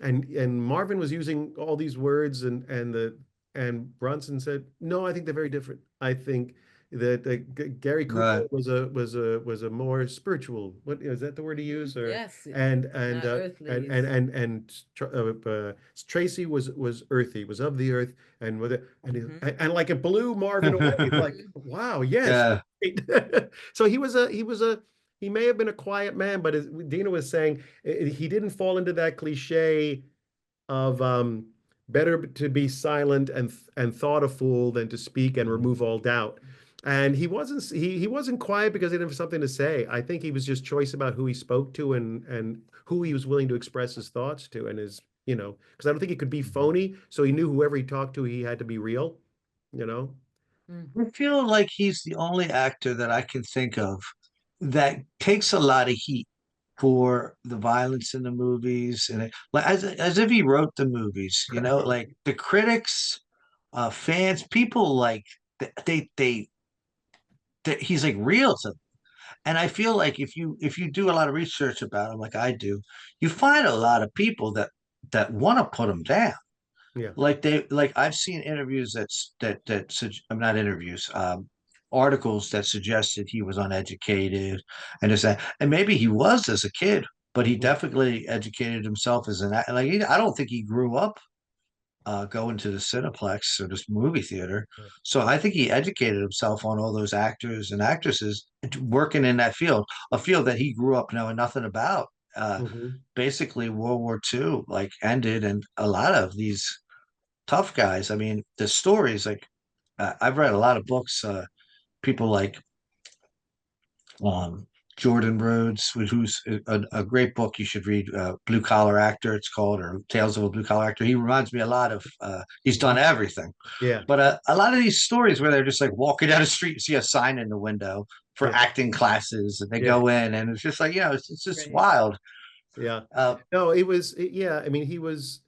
Speaker 2: and Marvin was using all these words, and Bronson said, no, I think they're very different. I think that Gary Cooper
Speaker 1: Right.
Speaker 2: was a more spiritual. What is that the word he used? Or
Speaker 3: Yes,
Speaker 2: and
Speaker 3: not earthly.
Speaker 2: Tracy was earthy, was of the earth, and
Speaker 3: Mhm.
Speaker 2: and like it blew Marvin away. It's like,
Speaker 3: Mhm.
Speaker 2: wow, yes.
Speaker 1: Yeah.
Speaker 2: So he may have been a quiet man, but as Deana was saying, he didn't fall into that cliche of better to be silent and thought a fool than to speak and remove all doubt. And he wasn't quiet because he didn't have something to say. I think he was just choice about who he spoke to and who he was willing to express his thoughts to and because I don't think he could be
Speaker 1: Mhm.
Speaker 2: phony. So he knew whoever he talked to, he had to be real, you know.
Speaker 3: Mm.
Speaker 1: I feel like he's the only actor that I can think of that takes a lot of heat for the violence in the movies, and like as if he wrote the movies. Like the critics, fans, people like he's like real to them. And I feel like if you do a lot of research about him, like I do, you find a lot of people that want to put him down.
Speaker 2: Yeah.
Speaker 1: Like I've seen interviews I'm not interviews, articles that suggested he was uneducated and this that, and maybe he was as a kid, but he
Speaker 2: Mhm.
Speaker 1: definitely educated himself as like I don't think he grew up going to the Cineplex or this movie theater. So I think he educated himself on all those actors and actresses working in that field, a field that he grew up knowing nothing about.
Speaker 2: Mhm.
Speaker 1: Basically, World War II like ended, and a lot of these tough guys. I mean, the stories, like I've read a lot of books. People like um, Jordan Rhodes, who's a great book you should read. Blue Collar Actor, it's called, or Tales of a Blue Collar Actor. He reminds me a lot of. He's done everything,
Speaker 2: Yeah,
Speaker 1: but a lot of these stories where they're just like walking down the street and see a sign in the window for
Speaker 2: yeah,
Speaker 1: acting classes, and they
Speaker 2: yeah,
Speaker 1: go in, and it's just like it's just
Speaker 3: Right.
Speaker 1: wild.
Speaker 2: yeah.
Speaker 1: Uh,
Speaker 2: No, it was, yeah. I mean, he was.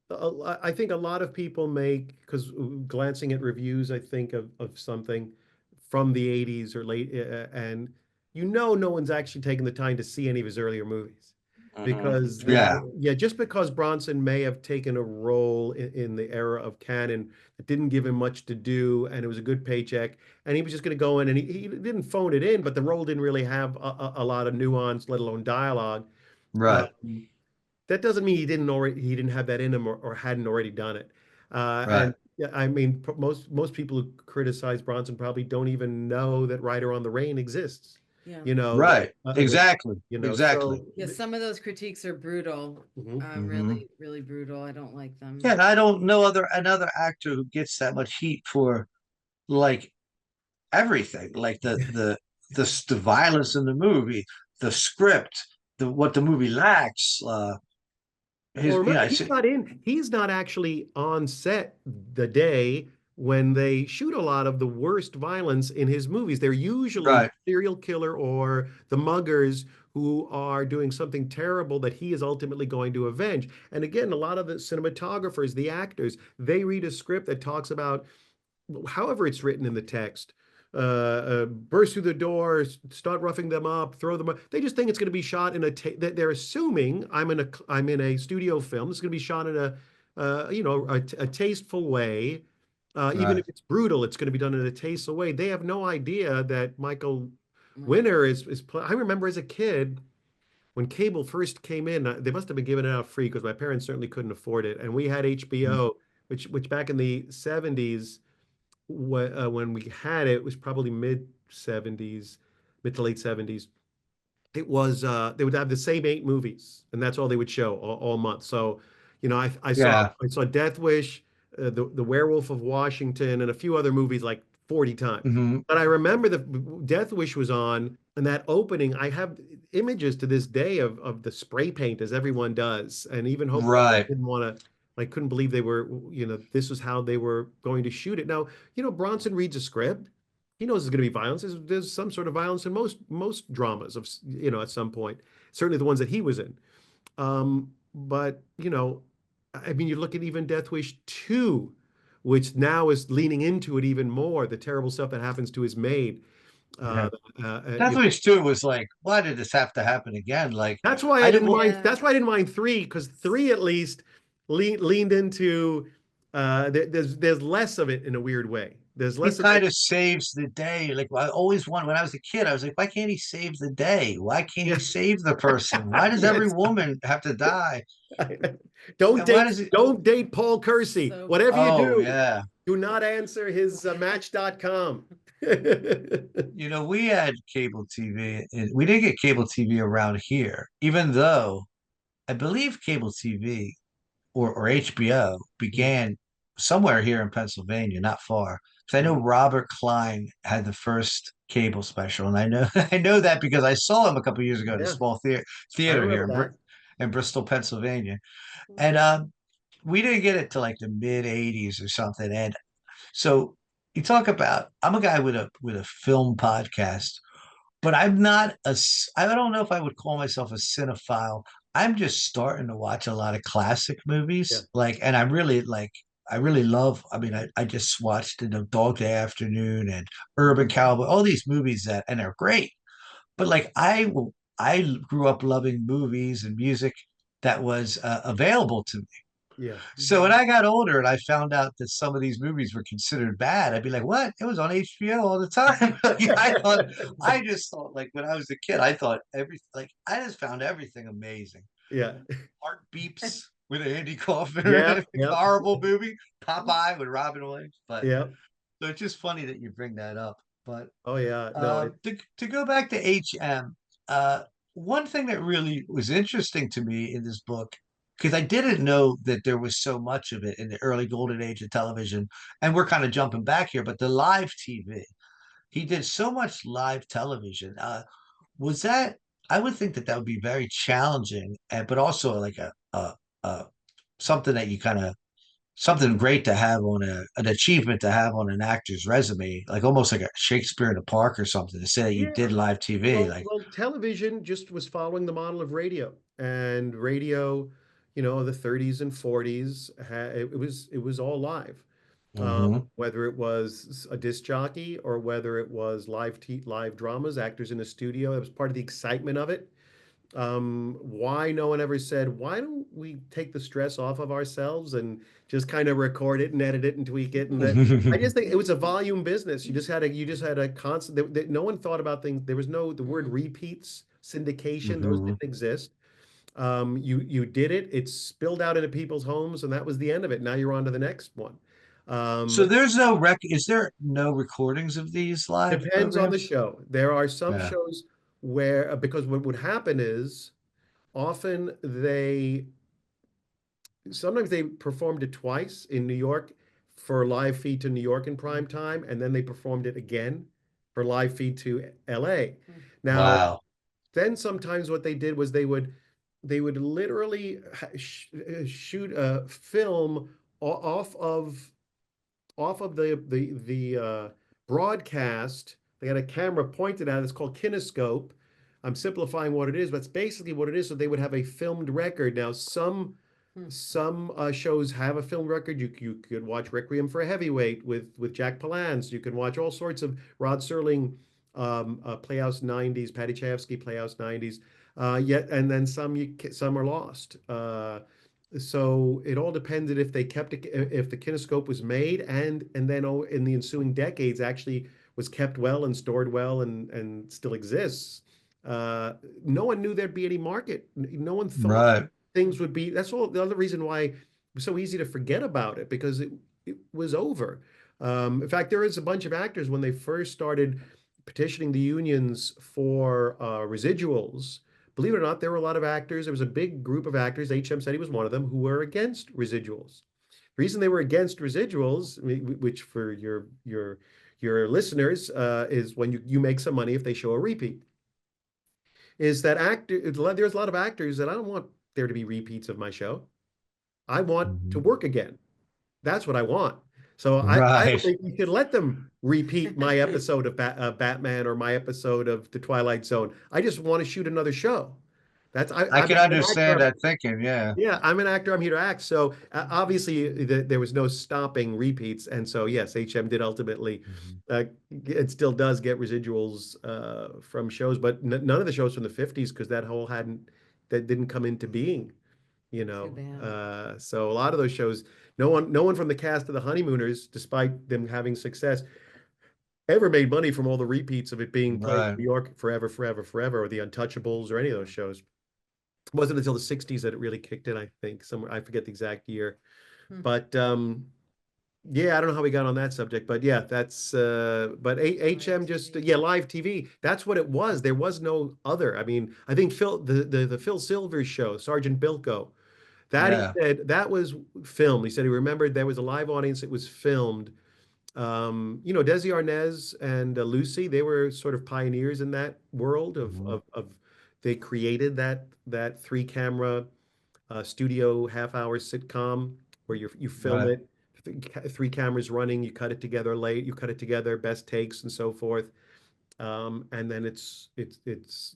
Speaker 2: I think a lot of people make, because glancing at reviews, I think of something from the 80s or late, and no one's actually taken the time to see any of his earlier movies because
Speaker 1: yeah,
Speaker 2: yeah, just because Bronson may have taken a role in the era of canon that didn't give him much to do, and it was a good paycheck, and he was just going to go in, and he didn't phone it in, but the role didn't really have a lot of nuance, let alone dialogue.
Speaker 1: right,
Speaker 2: Um, that doesn't mean he didn't have that in him, or hadn't already done it.
Speaker 1: right.
Speaker 2: And yeah, I mean, most people who criticize Bronson probably don't even know that Rider on the Rain exists.
Speaker 3: Yeah.
Speaker 2: You know,
Speaker 1: Right. Exactly.
Speaker 2: so
Speaker 1: Exactly.
Speaker 3: Yeah, some of those critiques are brutal.
Speaker 2: mhm.
Speaker 1: Hmm.
Speaker 3: Really, really brutal. I don't like
Speaker 1: Yeah,
Speaker 3: them.
Speaker 1: and I don't know another actor who gets that much heat for like everything, like the violence in the movie, the script, the what the movie lacks.
Speaker 2: Well,
Speaker 1: His,
Speaker 2: remember, he's not actually on set the day when they shoot a lot of the worst violence in his movies. They're usually the
Speaker 1: right,
Speaker 2: serial killer or the muggers who are doing something terrible that he is ultimately going to avenge. And again, a lot of the cinematographers, the actors, they read a script that talks about, however it's written in the text, burst through the door, start roughing them up, throw them up. They just think it's going to be shot in they're assuming I'm in a studio film. It's going to be shot in a tasteful way. Even
Speaker 1: right.
Speaker 2: if it's brutal, it's going to be done in a tasteful way. They have no idea that Michael
Speaker 3: Right.
Speaker 2: Winner I remember as a kid when cable first came in, they must have been giving it out free because my parents certainly couldn't afford it, and we had HBO, which back in the 70s when we had it was probably mid 70s, mid to late 70s. It was they would have the same 8 movies, and that's all they would show all month. So, I saw
Speaker 1: Yeah.
Speaker 2: Death Wish, the Werewolf of Washington, and a few other movies like 40 times.
Speaker 1: Hmm.
Speaker 2: But I remember the Death Wish was on, and that opening, I have images to this day of the spray paint as everyone does, and even Hope
Speaker 1: Right.
Speaker 2: didn't want to. I couldn't believe they were, this was how they were going to shoot it. Now, Bronson reads a script. He knows there's going to be violence. There's some sort of violence in most dramas of at some point. Certainly the ones that he was in. But I mean, you look at even Death Wish 2, which now is leaning into it even more. The terrible stuff that happens to his maid.
Speaker 1: Yeah.
Speaker 2: Uh, uh, uh,
Speaker 1: Death
Speaker 2: you
Speaker 1: Wish 2 was like, why did this have to happen again? Like,
Speaker 2: That's why
Speaker 1: I
Speaker 2: I
Speaker 1: didn't.
Speaker 2: didn't mind.
Speaker 3: Yeah.
Speaker 2: That's why I didn't mind 3, because 3 at least leaned into. There's less of it in a weird way. There's
Speaker 1: He
Speaker 2: less of
Speaker 1: kind
Speaker 2: it.
Speaker 1: of saves the day. Like I always wanted when I was a kid, I was like, why can't he save the day? Why can't he
Speaker 2: Yeah.
Speaker 1: save the person? Why does every
Speaker 2: Yes.
Speaker 1: woman have to die?
Speaker 2: Don't
Speaker 1: And why
Speaker 2: date
Speaker 1: does it?
Speaker 2: don't date Paul Kersey.
Speaker 3: So
Speaker 2: Whatever you
Speaker 1: Oh
Speaker 2: do,
Speaker 1: yeah.
Speaker 2: do not answer his Match.com.
Speaker 1: We had cable TV, and we didn't get cable TV around here, even though I believe cable TV or HBO began somewhere here in Pennsylvania, not far. Because I know Robert Klein had the first cable special, and I know I know that because I saw him a couple years ago at a
Speaker 2: Yeah,
Speaker 1: small
Speaker 2: I
Speaker 1: theater here
Speaker 2: remember that.
Speaker 1: in Bristol, Pennsylvania, and we didn't get it to like the mid '80s or something. And so you talk about I'm a guy with a film podcast, but I'm not I don't know if I would call myself a cinephile. I'm just starting to watch a lot of classic
Speaker 2: Yeah,
Speaker 1: movies. And I really love, I mean, I just watched, Dog Day Afternoon and Urban Cowboy, all these movies and they're great. But like I grew up loving movies and music that was available to me.
Speaker 2: yeah,
Speaker 1: So when
Speaker 3: Mhm.
Speaker 1: I got older and I found out that some of these movies were considered bad, I'd be like, "What? It was on HBO all the time." I just thought, like when I was a kid, I thought I just found everything amazing.
Speaker 2: yeah,
Speaker 1: Heart Beeps with Andy Kaufman,
Speaker 2: yeah, yeah,
Speaker 1: horrible movie. Popeye with Robin Williams, but
Speaker 2: yeah.
Speaker 1: so it's just funny that you bring that up. But
Speaker 2: Oh yeah, no,
Speaker 1: to go back to HM, one thing that really was interesting to me in this book because I didn't know that there was so much of it in the early golden age of television. And we're kind of jumping back here, but the live TV, he did so much live television. Was that? I would think that that would be very challenging, but also like a something that you kind of something great to have on an achievement to have on an actor's resume, like almost like a Shakespeare in the Park or something to say that you
Speaker 2: Yeah.
Speaker 1: did live TV. Like,
Speaker 2: Well, television just was following the model of radio, and radio, the 30s and 40s, it was all live.
Speaker 1: mhm.
Speaker 2: Whether it was a disc jockey or whether it was live dramas, actors in a studio, it was part of the excitement of it. Why no one ever said, why don't we take the stress off of ourselves and just kind of record it and edit it and tweak it? And that I just think it was a volume business. You just had a constant no one thought about things. There was no the word repeats, syndication, those
Speaker 1: Mhm.
Speaker 2: didn't exist. You did it, it spilled out into people's homes, and that was the end of it. Now you're on to the next one.
Speaker 1: So
Speaker 2: Um,
Speaker 1: there's no is there no recordings of these live
Speaker 2: Depends on the
Speaker 1: programs?
Speaker 2: show. There are some
Speaker 1: Yeah.
Speaker 2: shows where because what would happen is often they sometimes they performed it twice in New York for live feed to New York in prime time, and then they performed it again for live feed to LA. Now,
Speaker 1: Wow.
Speaker 2: then sometimes what they did was they would literally shoot a film off of the broadcast. They had a camera pointed at it. It's called kinescope. I'm simplifying what it is, but it's basically what it is. So they would have a filmed record. Now, some shows have a film record. You could watch Requiem for a Heavyweight with Jack Palance. You can watch all sorts of Rod Serling Playhouse 90s, Patty Chayefsky Playhouse 90s. Yet and then some are lost. So it all depended if they kept it, if the kinescope was made and then in the ensuing decades actually was kept well and stored well and still exists. Uh, no one knew there'd be any market. No one thought
Speaker 1: Right.
Speaker 2: things would be. That's all the other reason why it was so easy to forget about it because it was over. In fact, there is a bunch of actors when they first started petitioning the unions for residuals. Believe it or not, there were a lot of actors. There was a big group of actors. HM said he was one of them who were against residuals. The reason they were against residuals, which for your listeners is when you make some money if they show a repeat, is that there's a lot of actors that I don't want there to be repeats of my show. I want to
Speaker 1: Mhm.
Speaker 2: work again. That's what I want. So I don't
Speaker 1: Right.
Speaker 2: think we should let them repeat my episode of Batman or my episode of The Twilight Zone. I just want to shoot another show.
Speaker 1: I
Speaker 2: I'm
Speaker 1: can
Speaker 2: an
Speaker 1: understand
Speaker 2: actor.
Speaker 1: that thinking. Yeah.
Speaker 2: Yeah, I'm an actor. I'm here to act. So obviously, there was no stopping repeats, and so yes, HM did ultimately,
Speaker 1: Mhm.
Speaker 2: it still does get residuals from shows, but none of the shows from the '50s because that didn't come into being.
Speaker 3: Too bad.
Speaker 2: So a lot of those shows, no one from the cast of The Honeymooners, despite them having success, ever made money from all the repeats of it being played in
Speaker 1: Right.
Speaker 2: New York forever, forever, forever, or The Untouchables or any of those shows. It wasn't until the '60s that it really kicked in, I think. Somewhere I forget the exact year.
Speaker 3: Hmm.
Speaker 2: But yeah, I don't know how we got on that subject, but yeah, that's but HM just
Speaker 3: TV.
Speaker 2: yeah, live TV. That's what it was. There was no other. I mean, I think the Phil Silvers show, Sergeant Bilko, that he
Speaker 1: Yeah.
Speaker 2: said that was filmed. He said he remembered there was a live audience. It was filmed. Desi Arnaz and Lucy, they were sort of pioneers in that world
Speaker 1: Mhm.
Speaker 2: of they created that three camera studio half-hour sitcom where you film
Speaker 1: Right.
Speaker 2: it, three cameras running, you cut it together late, you cut it together, best takes and so forth. And then it's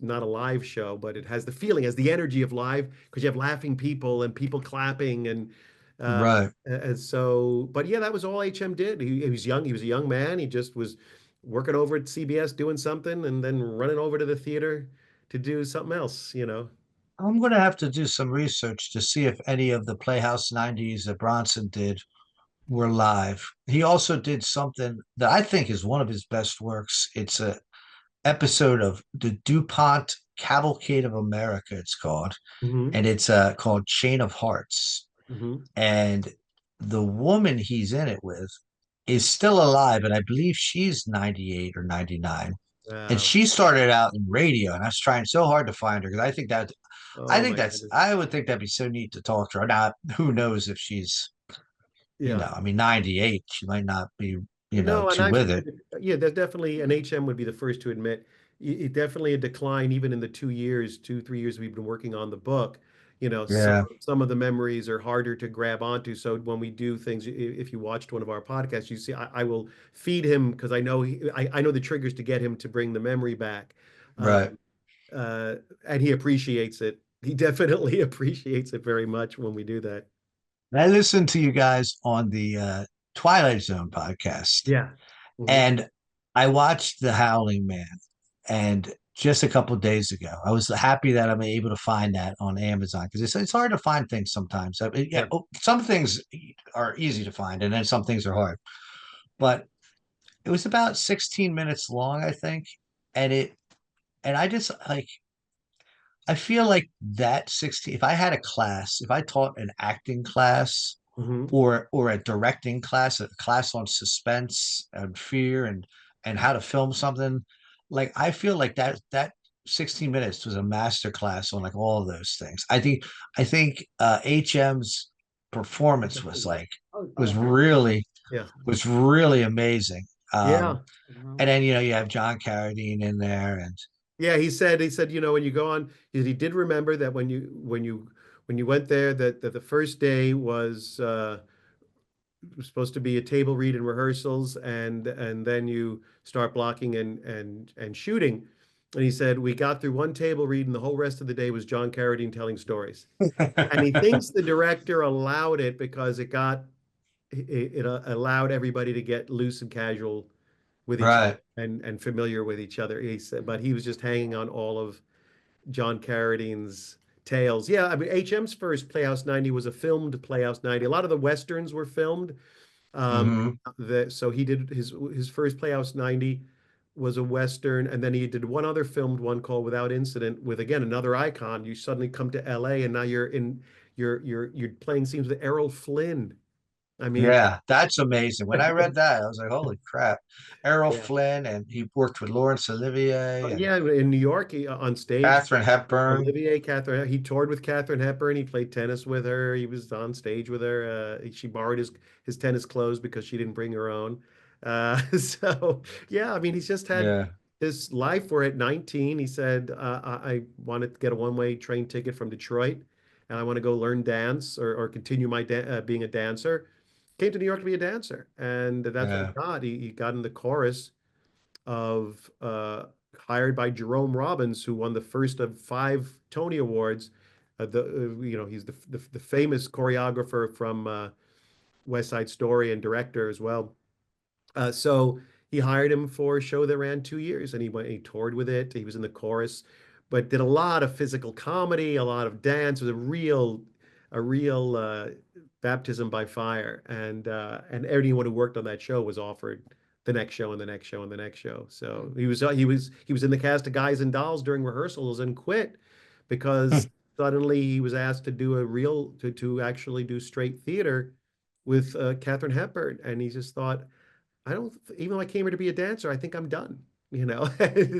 Speaker 2: not a live show, but it has the feeling, has the energy of live because you have laughing people and people clapping uh,
Speaker 1: Right.
Speaker 2: and so. But yeah, that was all HM did. He was young. He was a young man. He just was working over at CBS doing something and then running over to the theater to do something else.
Speaker 1: I'm going to have to do some research to see if any of the Playhouse 90s that Bronson did were live. He also did something that I think is one of his best works. It's a episode of the DuPont Cavalcade of America, it's called,
Speaker 2: Hmm.
Speaker 1: and it's called Chain of Hearts.
Speaker 2: Hmm.
Speaker 1: And the woman he's in it with is still alive, and I believe she's 98 or 99. And
Speaker 2: Wow.
Speaker 1: she started out in radio, and I was trying so hard to find her because I think that
Speaker 2: Oh my goodness.
Speaker 1: I would think that'd be so neat to talk to her. Now, who knows if she's,
Speaker 2: Yeah.
Speaker 1: I mean, 98, she might not be,
Speaker 2: No, and
Speaker 1: too
Speaker 2: I've
Speaker 1: with
Speaker 2: said
Speaker 1: it.
Speaker 2: it. Yeah, there's definitely an HM would be the first to admit it definitely a decline even in the 2 years, 3 years we've been working on the book.
Speaker 1: Yeah,
Speaker 2: Some of the memories are harder to grab onto. So when we do things, if you watched one of our podcasts, you see I will feed him because I know I know the triggers to get him to bring the memory back.
Speaker 1: right.
Speaker 2: Um, uh, and he appreciates it. He definitely appreciates it very much when we do that.
Speaker 1: I listened to you guys on the Twilight Zone podcast,
Speaker 2: Yeah. Mhm.
Speaker 1: and I watched The Howling Man. And just a couple of days ago, I was happy that I'm able to find that on Amazon because it's hard to find things sometimes. I mean, yeah,
Speaker 2: Yeah.
Speaker 1: some things are easy to find, and then some things are hard. But it was about 16 minutes long, I think, and I just like I feel like that 16. If I had a class, if I taught an acting class
Speaker 2: Mhm.
Speaker 1: or a directing class, a class on suspense and fear and how to film something, like I feel like that 16 minutes was a master class on like all of those things. I think HM's performance was like was really
Speaker 2: Yeah.
Speaker 1: was really amazing.
Speaker 2: Yeah.
Speaker 1: And then you have John Carradine in there and
Speaker 2: Yeah, he said, when you go on, he did remember that when you went there that the first day was supposed to be a table read and rehearsals, and then you start blocking and shooting. And he said we got through one table read and the whole rest of the day was John Carradine telling stories. And he thinks the director allowed it because it allowed everybody to get loose and casual with each other
Speaker 1: right.
Speaker 2: and familiar with each other. He said, but he was just hanging on all of John Carradine's tales. Yeah, I mean, HM's first Playhouse 90 was a filmed Playhouse 90. A lot of the westerns were filmed. Um,
Speaker 1: Hmm.
Speaker 2: so he did his first Playhouse 90 was a western, and then he did one other filmed one called Without Incident with again another icon. You suddenly come to LA and now you're playing scenes with Errol Flynn. I mean,
Speaker 1: Yeah, that's amazing. When I read that, I was like, holy crap. Errol
Speaker 2: yeah.
Speaker 1: Flynn, and he worked with Laurence Olivier and
Speaker 2: Yeah, in New York, on stage,
Speaker 1: Catherine Hepburn.
Speaker 2: Catherine, he toured with Catherine Hepburn. He played tennis with her. He was on stage with her. She borrowed his tennis clothes because she didn't bring her own. So yeah, I mean, he's just had
Speaker 1: Yeah,
Speaker 2: this life where at 19, he said, I wanted to get a one-way train ticket from Detroit, and I want to go learn dance or continue my being a dancer. Came to New York to be a dancer, and that's what he
Speaker 1: yeah,
Speaker 2: got. He got in the chorus of hired by Jerome Robbins, who won the first of 5 Tony Awards. He's the famous choreographer from West Side Story and director as well. So he hired him for a show that ran 2 years, and he toured with it. He was in the chorus, but did a lot of physical comedy, a lot of dance. It was a real baptism by fire, and everyone who worked on that show was offered the next show and the next show and the next show. So he was in the cast of Guys and Dolls during rehearsals and quit because suddenly he was asked to do to actually do straight theater with Katharine Hepburn, and he just thought, I don't, even though I came here to be a dancer, I think I'm done, you know.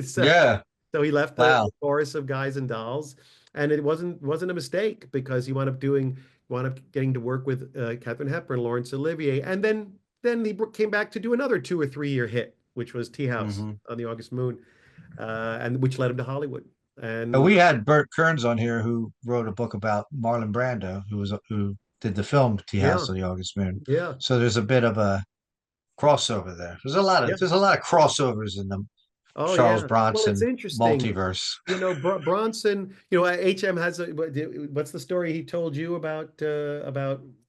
Speaker 2: So,
Speaker 1: yeah.
Speaker 2: so he left the
Speaker 1: Wow.
Speaker 2: chorus of Guys and Dolls, and it wasn't a mistake because he wound up getting to work with Katharine Hepburn, Laurence Olivier, and then he came back to do another 2 or 3 year hit, which was Tea House
Speaker 1: Hmm.
Speaker 2: on the August Moon, and which led him to Hollywood.
Speaker 1: And
Speaker 2: And
Speaker 1: we had Burt Kearns on here who wrote a book about Marlon Brando, who did the film Tea
Speaker 2: yeah,
Speaker 1: House of the August Moon.
Speaker 2: yeah,
Speaker 1: So there's a bit of a crossover there.
Speaker 2: yeah.
Speaker 1: There's a lot of crossovers in the
Speaker 2: Oh
Speaker 1: Charles
Speaker 2: yeah. Well, it's
Speaker 1: Bronson
Speaker 2: interesting.
Speaker 1: multiverse.
Speaker 2: Bronson, HM has what's the story he told you about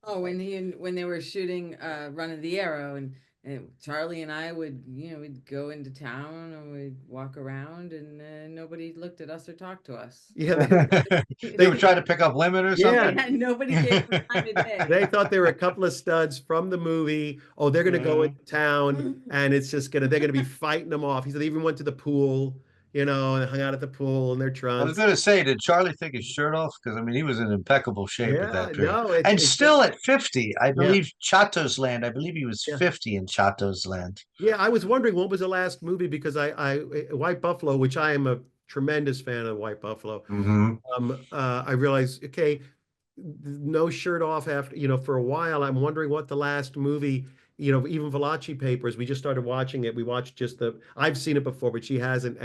Speaker 3: Oh, when they were shooting Run of the Arrow, and Charlie and I would, we'd go into town and we'd walk around, and nobody looked at us or talked to us.
Speaker 2: yeah,
Speaker 1: They were trying to pick up women or
Speaker 2: yeah,
Speaker 1: something.
Speaker 3: Yeah, nobody gave us time of day.
Speaker 2: they thought they were a couple of studs from the movie. Oh, they're gonna go
Speaker 1: Mhm.
Speaker 2: into town and they're gonna be fighting them off. He said they even went to the pool, and hung out at the pool in their
Speaker 1: I was
Speaker 2: trunks.
Speaker 1: going to say, did Charlie take his shirt off? Because I mean, he was in impeccable shape at
Speaker 2: Yeah,
Speaker 1: that period,
Speaker 2: no, it's
Speaker 1: and
Speaker 2: it's
Speaker 1: still at 50, I
Speaker 2: yeah,
Speaker 1: believe Chateau's Land. I believe he was
Speaker 2: yeah.
Speaker 1: 50 in Chateau's Land.
Speaker 2: Yeah, I was wondering what was the last movie because I White Buffalo, which I am a tremendous fan of White Buffalo.
Speaker 1: Hmm.
Speaker 2: I realized, okay, no shirt off after, for a while. I'm wondering what the last movie, even Valachi Papers, we just started watching it. We watched I've seen it before, but she hasn't.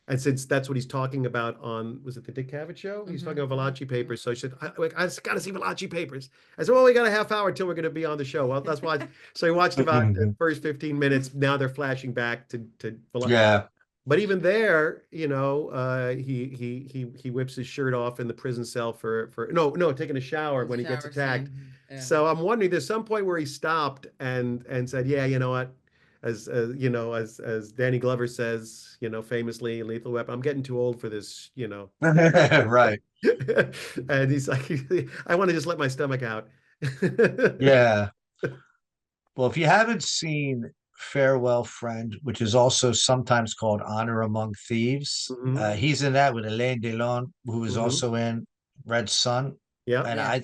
Speaker 2: And since that's what he's talking about on, was it the Dick Cavett show? He's talking about Valachi Papers. So she said, I just got to see Valachi Papers. I said, well, we got a half hour till we're going to be on the show. Well, that's why. So he watched about the first 15 minutes. Now they're flashing back to Valachi.
Speaker 1: Yeah.
Speaker 2: But even there, he whips his shirt off in the prison cell for taking a shower when he gets
Speaker 3: Shower
Speaker 2: attacked.
Speaker 3: scene. Yeah.
Speaker 2: So I'm wondering, there's some point where he stopped and said, yeah, you know what, as Danny Glover says, famously in Lethal Weapon, I'm getting too old for this,
Speaker 1: Right.
Speaker 2: and he's like, I want to just let my stomach out.
Speaker 1: Yeah. Well, if you haven't seen Farewell Friend, which is also sometimes called Honor Among Thieves,
Speaker 2: Mhm.
Speaker 1: he's in that with Alain Delon, who is
Speaker 2: Mhm.
Speaker 1: also in Red Sun,
Speaker 2: Yeah.
Speaker 1: and
Speaker 3: Yeah.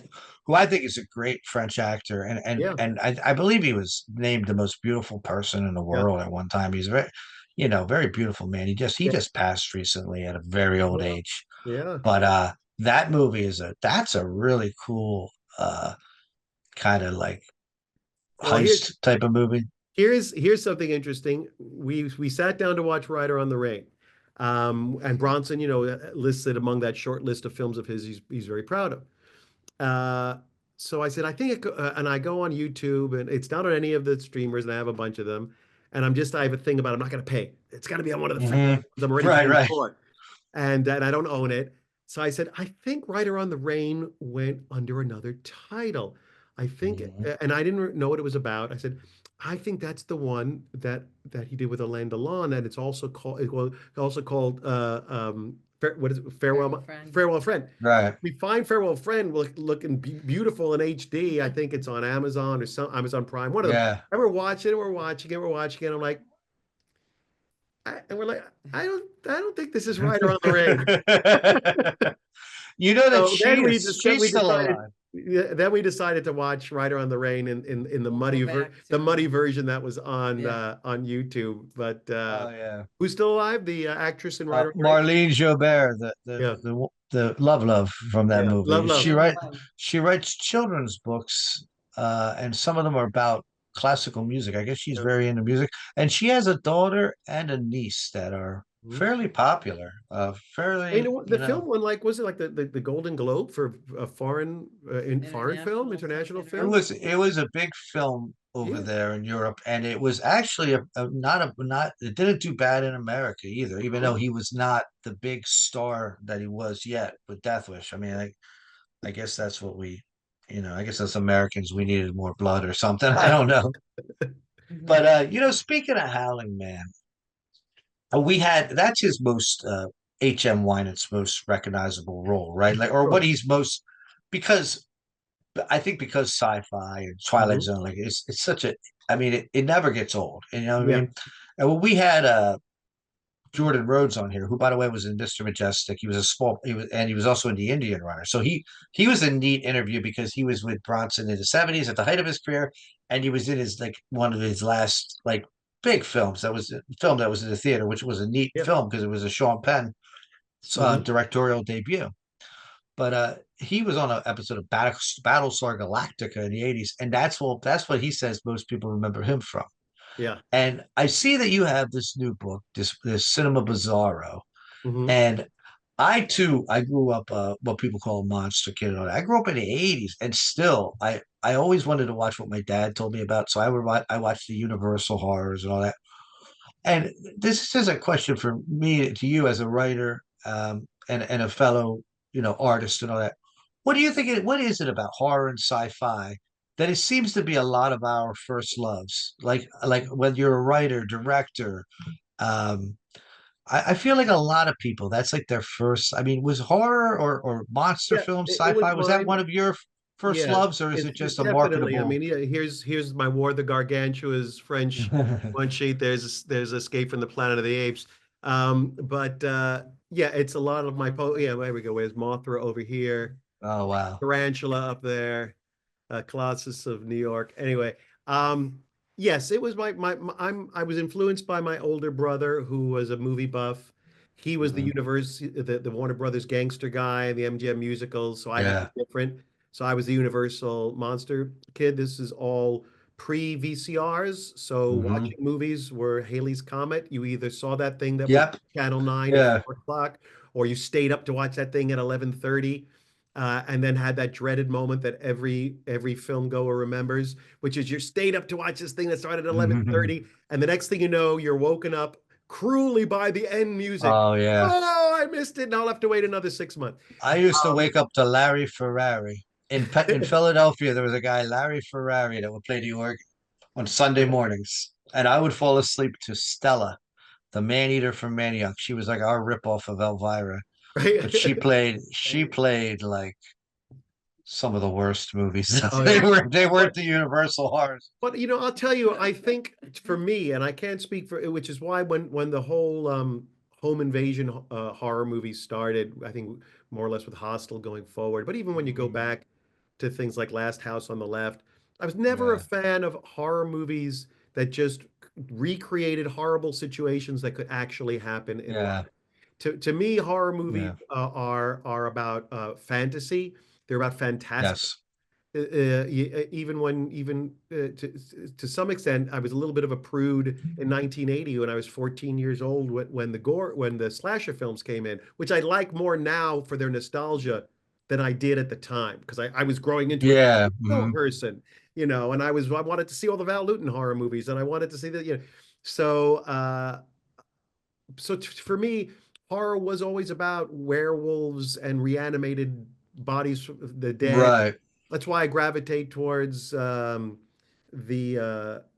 Speaker 1: who I think is a great French actor,
Speaker 2: Yeah.
Speaker 1: and I believe he was named the most beautiful person in the
Speaker 2: Yeah.
Speaker 1: world at one time. He's very, very beautiful man. He
Speaker 2: Yeah.
Speaker 1: just passed recently at a very old
Speaker 2: Yeah.
Speaker 1: age,
Speaker 2: Yeah.
Speaker 1: but that movie that's a really cool kind of like
Speaker 2: Well, here's
Speaker 1: heist type of movie.
Speaker 2: Here's something interesting. We sat down to watch Rider on the Rain, and Bronson, listed among that short list of films of his he's very proud of. So I said, I think, and I go on YouTube, and it's not on any of the streamers, and I have a bunch of them, and I have a thing about I'm not going to pay. It's got to be on one of the free ones I'm already
Speaker 1: Right,
Speaker 2: paying
Speaker 1: right.
Speaker 2: for, and I don't own it. So I said, I think Rider on the Rain went under another title. I think,
Speaker 1: Mhm.
Speaker 2: and I didn't know what it was about. I said, I think that's the one that he did with Alain Delon, and it's also called what is it?
Speaker 3: Farewell Friend.
Speaker 2: Farewell Friend.
Speaker 1: Right.
Speaker 2: We find Farewell Friend looking beautiful in HD. I think it's on Amazon or some Amazon Prime. One of them.
Speaker 1: Yeah.
Speaker 2: And we're watching it. We're watching it. I'm like, and we're like, I don't think this is Rider on the Rain.
Speaker 1: You know that
Speaker 2: So then
Speaker 1: she's still alive.
Speaker 2: then we decided to watch Rider on the Rain in the muddy version that was on YouTube. But
Speaker 1: Oh yeah.
Speaker 2: who's still alive? The actress in Rider on the Rain?
Speaker 1: Marlene Jobert,
Speaker 2: Yeah,
Speaker 1: the love from that
Speaker 2: yeah,
Speaker 1: movie.
Speaker 2: love.
Speaker 1: She writes children's books, and some of them are about classical music. I guess she's
Speaker 2: Yeah.
Speaker 1: very into music, and she has a daughter and a niece that are
Speaker 2: Mhm.
Speaker 1: fairly popular.
Speaker 2: I mean, the film won, like, was it like the Golden Globe for a foreign film, international
Speaker 1: It
Speaker 2: film?
Speaker 1: was a big film over
Speaker 2: Yeah.
Speaker 1: there in Europe, and it was actually not it didn't do bad in America either, even though he was not the big star that he was yet with Death Wish. I mean, I guess that's what I guess as Americans we needed more blood or something. I don't know. But speaking of Howling Man, we had that's his most HM Wynant's most recognizable role, right? Like, or what
Speaker 2: Sure.
Speaker 1: he's most because I think because sci-fi and Twilight
Speaker 2: Mhm.
Speaker 1: Zone, like it's such a, I mean, it never gets old. You know what I
Speaker 2: Yeah.
Speaker 1: mean? And when we had Jordan Rhodes on here, who by the way was in Mr. Majestic. He was also in the Indian Runner. So he was a neat interview because he was with Bronson in the 70s at the height of his career, and he was in his like one of his last like big films. That was a film that was in the theater, which was a neat
Speaker 2: Yeah.
Speaker 1: film because it was a Sean Penn
Speaker 2: Mhm.
Speaker 1: directorial debut. But he was on an episode of Battlestar Galactica in the 80s, and that's what he says most people remember him from.
Speaker 2: Yeah.
Speaker 1: And I see that you have this new book, this Cinema Bizarro,
Speaker 2: Mhm.
Speaker 1: and I grew up what people call a monster kid. And all that. I grew up in the 80s, and still I always wanted to watch what my dad told me about. So I watched the Universal horrors and all that. And this is a question for me to you as a writer, and a fellow, artist and all that. What do you think? What is it about horror and sci-fi that it seems to be a lot of our first loves? Like whether you're a writer, director, um, I feel like a lot of people that's like their first. I mean, was horror or monster
Speaker 2: Yeah,
Speaker 1: film,
Speaker 2: it was
Speaker 1: sci-fi, was that one
Speaker 2: mine.
Speaker 1: of your first
Speaker 2: Yeah,
Speaker 1: loves, or is it
Speaker 2: it's
Speaker 1: just a
Speaker 2: definitely. I
Speaker 1: marketable?
Speaker 2: mean, yeah, here's my War of the Gargantuas French one sheet. There's Escape from the Planet of the Apes. But yeah, it's a lot of my yeah, there we go. There's Mothra over here,
Speaker 1: Oh wow.
Speaker 2: Tarantula up there, Colossus of New York. Anyway, yes, it was I was influenced by my older brother who was a movie buff, he was the
Speaker 1: Mhm.
Speaker 2: universe, the Warner Brothers gangster guy, the MGM musicals. So I had
Speaker 1: Yeah.
Speaker 2: the different. So I was the Universal monster kid. This is all pre VCRs. So
Speaker 1: Hmm.
Speaker 2: watching movies were Haley's Comet. You either saw that thing that was
Speaker 1: Yep.
Speaker 2: Channel 9 at
Speaker 1: Yeah.
Speaker 2: 4 o'clock, or you stayed up to watch that thing at 11:30. And then had that dreaded moment that every film goer remembers, which is you're stayed up to watch this thing that started at
Speaker 1: Mhm.
Speaker 2: 11:30, and the next thing you know, you're woken up cruelly by the end music.
Speaker 1: Oh yeah.
Speaker 2: Oh, I missed it. And I'll have to wait another 6 months.
Speaker 1: I used to
Speaker 2: Um,
Speaker 1: wake up to Larry Ferrari. In Philadelphia, there was a guy, Larry Ferrari, that would play the organ on Sunday mornings. And I would fall asleep to Stella, the man eater from Manioc. She was like our ripoff of Elvira. But she
Speaker 2: right?
Speaker 1: played she played like some of the worst movies.
Speaker 2: Oh
Speaker 1: They
Speaker 2: yeah.
Speaker 1: were they weren't
Speaker 2: But
Speaker 1: the Universal horrors.
Speaker 2: but I'll tell you, I think for me, and I can't speak for, which is why when the whole home invasion horror movies started, I think more or less with Hostel going forward. But even when you go
Speaker 1: Mhm.
Speaker 2: back to things like Last House on the Left, I was never a
Speaker 1: Yeah,
Speaker 2: fan of horror movies that just recreated horrible situations that could actually happen in life.
Speaker 1: yeah,
Speaker 2: To me, horror movies
Speaker 1: yeah.
Speaker 2: are about fantasy. They're about fantastic.
Speaker 1: Yes.
Speaker 2: Even when even to some extent, I was a little bit of a prude in 1980 when I was 14 years old when the slasher films came in, which I like more now for their nostalgia than I did at the time because I was growing into it
Speaker 1: Yeah.
Speaker 2: film
Speaker 1: Mhm.
Speaker 2: person, and I wanted to see all the Val Lewton horror movies and I wanted to see that. So for me, horror was always about werewolves and reanimated bodies of the dead.
Speaker 1: Right.
Speaker 2: That's why I gravitate towards the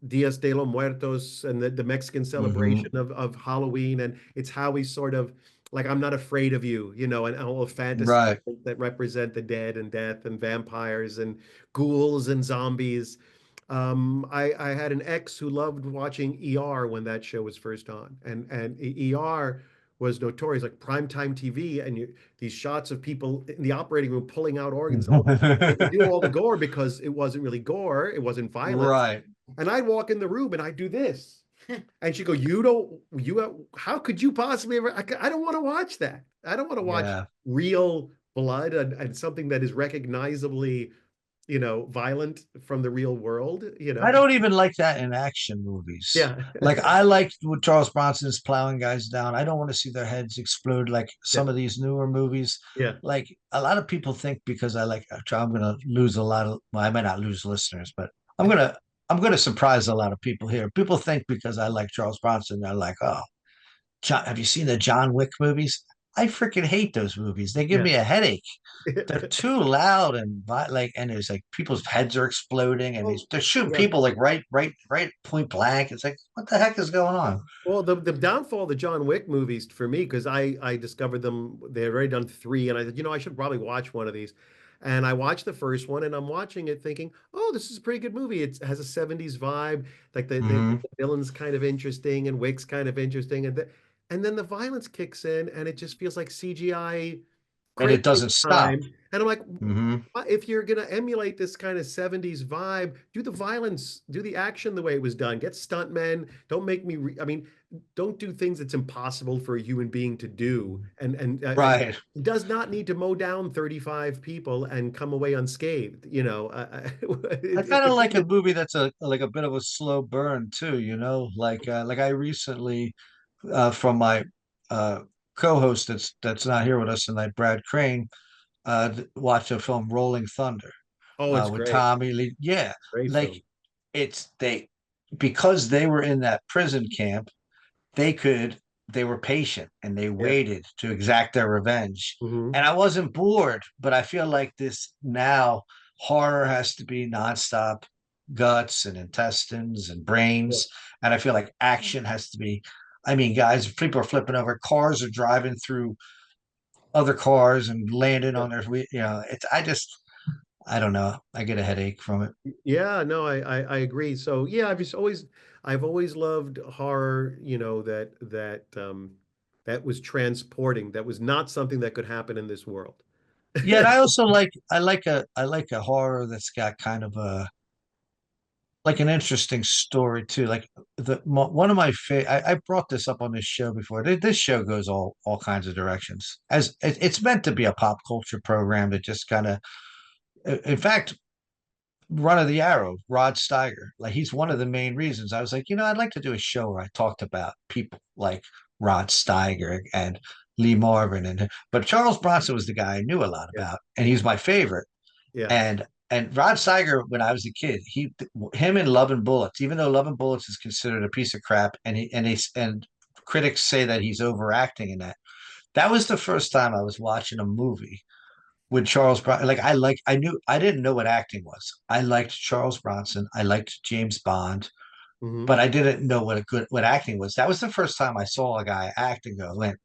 Speaker 2: Dias de los Muertos and the Mexican celebration
Speaker 1: Hmm.
Speaker 2: of Halloween. And it's how we sort of like, I'm not afraid of you, and all the fantasy
Speaker 1: Right.
Speaker 2: that represent the dead and death and vampires and ghouls and zombies. I had an ex who loved watching ER when that show was first on, and ER was notorious, like primetime TV, and these shots of people in the operating room pulling out organs. Oh, they would do all the gore because it wasn't really gore, it wasn't violence.
Speaker 1: Right.
Speaker 2: And I'd walk in the room and I'd do this, and she'd go, "You don't, how could you possibly ever? I don't want to watch that. I don't want to watch
Speaker 1: Yeah.
Speaker 2: real blood and something that is recognizably." Violent from the real world.
Speaker 1: I don't even like that in action movies.
Speaker 2: Yeah.
Speaker 1: Like I like when Charles Bronson's plowing guys down. I don't want to see their heads explode like
Speaker 2: Yeah.
Speaker 1: some of these newer movies.
Speaker 2: Yeah.
Speaker 1: Like a lot of people think because I'm gonna lose a lot of well, I might not lose listeners, but I'm gonna surprise a lot of people here. People think because I like Charles Bronson, they're like, oh, John, have you seen the John Wick movies? I freaking hate those movies. They give
Speaker 2: Yeah.
Speaker 1: me a headache. They're too loud and like, and there's like people's heads are exploding, and
Speaker 2: Well,
Speaker 1: they're shooting
Speaker 2: yeah.
Speaker 1: people like right point blank. It's like, what the heck is going on?
Speaker 2: Well, the downfall of the John Wick movies for me, because I discovered them, they had already done three, and I said, I should probably watch one of these. And I watched the first one, and I'm watching it thinking, oh, this is a pretty good movie. It has a 70s vibe, like the
Speaker 1: Hmm.
Speaker 2: villain's kind of interesting, and Wick's kind of interesting, and then the violence kicks in, and it just feels like CGI
Speaker 1: And
Speaker 2: crazy
Speaker 1: it doesn't stop.
Speaker 2: time. And I'm like,
Speaker 1: Hmm.
Speaker 2: if you're going to emulate this kind of 70s vibe, do the violence, do the action the way it was done. Get stuntmen. Don't make me, I mean, don't do things that's impossible for a human being to do. And
Speaker 1: Right.
Speaker 2: it does not need to mow down 35 people and come away unscathed.
Speaker 1: I
Speaker 2: It,
Speaker 1: kind of
Speaker 2: it
Speaker 1: like a
Speaker 2: needed,
Speaker 1: movie that's a like a bit of a slow burn too, like I recently from my uh co-host that's not here with us tonight, Brad Crane, watched a film Rolling Thunder
Speaker 2: oh, it's
Speaker 1: with
Speaker 2: great.
Speaker 1: Tommy Lee. Yeah,
Speaker 2: Great
Speaker 1: like
Speaker 2: film.
Speaker 1: it's they because they were in that prison camp, they could they were patient and they
Speaker 2: Yeah.
Speaker 1: waited to exact their revenge.
Speaker 2: Hmm.
Speaker 1: And I wasn't bored, but I feel like this now horror has to be nonstop guts and intestines and
Speaker 2: Yeah.
Speaker 1: brains. And I feel like action has to be, I mean, guys, people are flipping over, cars are driving through other cars and landing
Speaker 2: Yeah.
Speaker 1: on their, it's, I don't know. I get a headache from it.
Speaker 2: Yeah, no, I agree. So yeah, I've always loved horror, that was transporting, that was not something that could happen in this world.
Speaker 1: Yeah, and I also like I like a horror that's got kind of a like an interesting story too. Like one of my favorite. I brought this up on this show before. This show goes all kinds of directions. As it's meant to be a pop culture program that just kind of, in fact, Run of the Arrow, Rod Steiger, like he's one of the main reasons. I was like, I'd like to do a show where I talked about people like Rod Steiger and Lee Marvin, but Charles Bronson was the guy I knew a lot
Speaker 2: Yeah.
Speaker 1: about, and he's my favorite.
Speaker 2: Yeah.
Speaker 1: And Rod Steiger, when I was a kid, him and Love and Bullets, even though Love and Bullets is considered a piece of crap, and critics say that he's overacting in that. That was the first time I was watching a movie with Charles Bronson. I didn't know what acting was. I liked Charles Bronson. I liked James Bond,
Speaker 2: Hmm.
Speaker 1: but I didn't know what acting was. That was the first time I saw a guy act and go, went,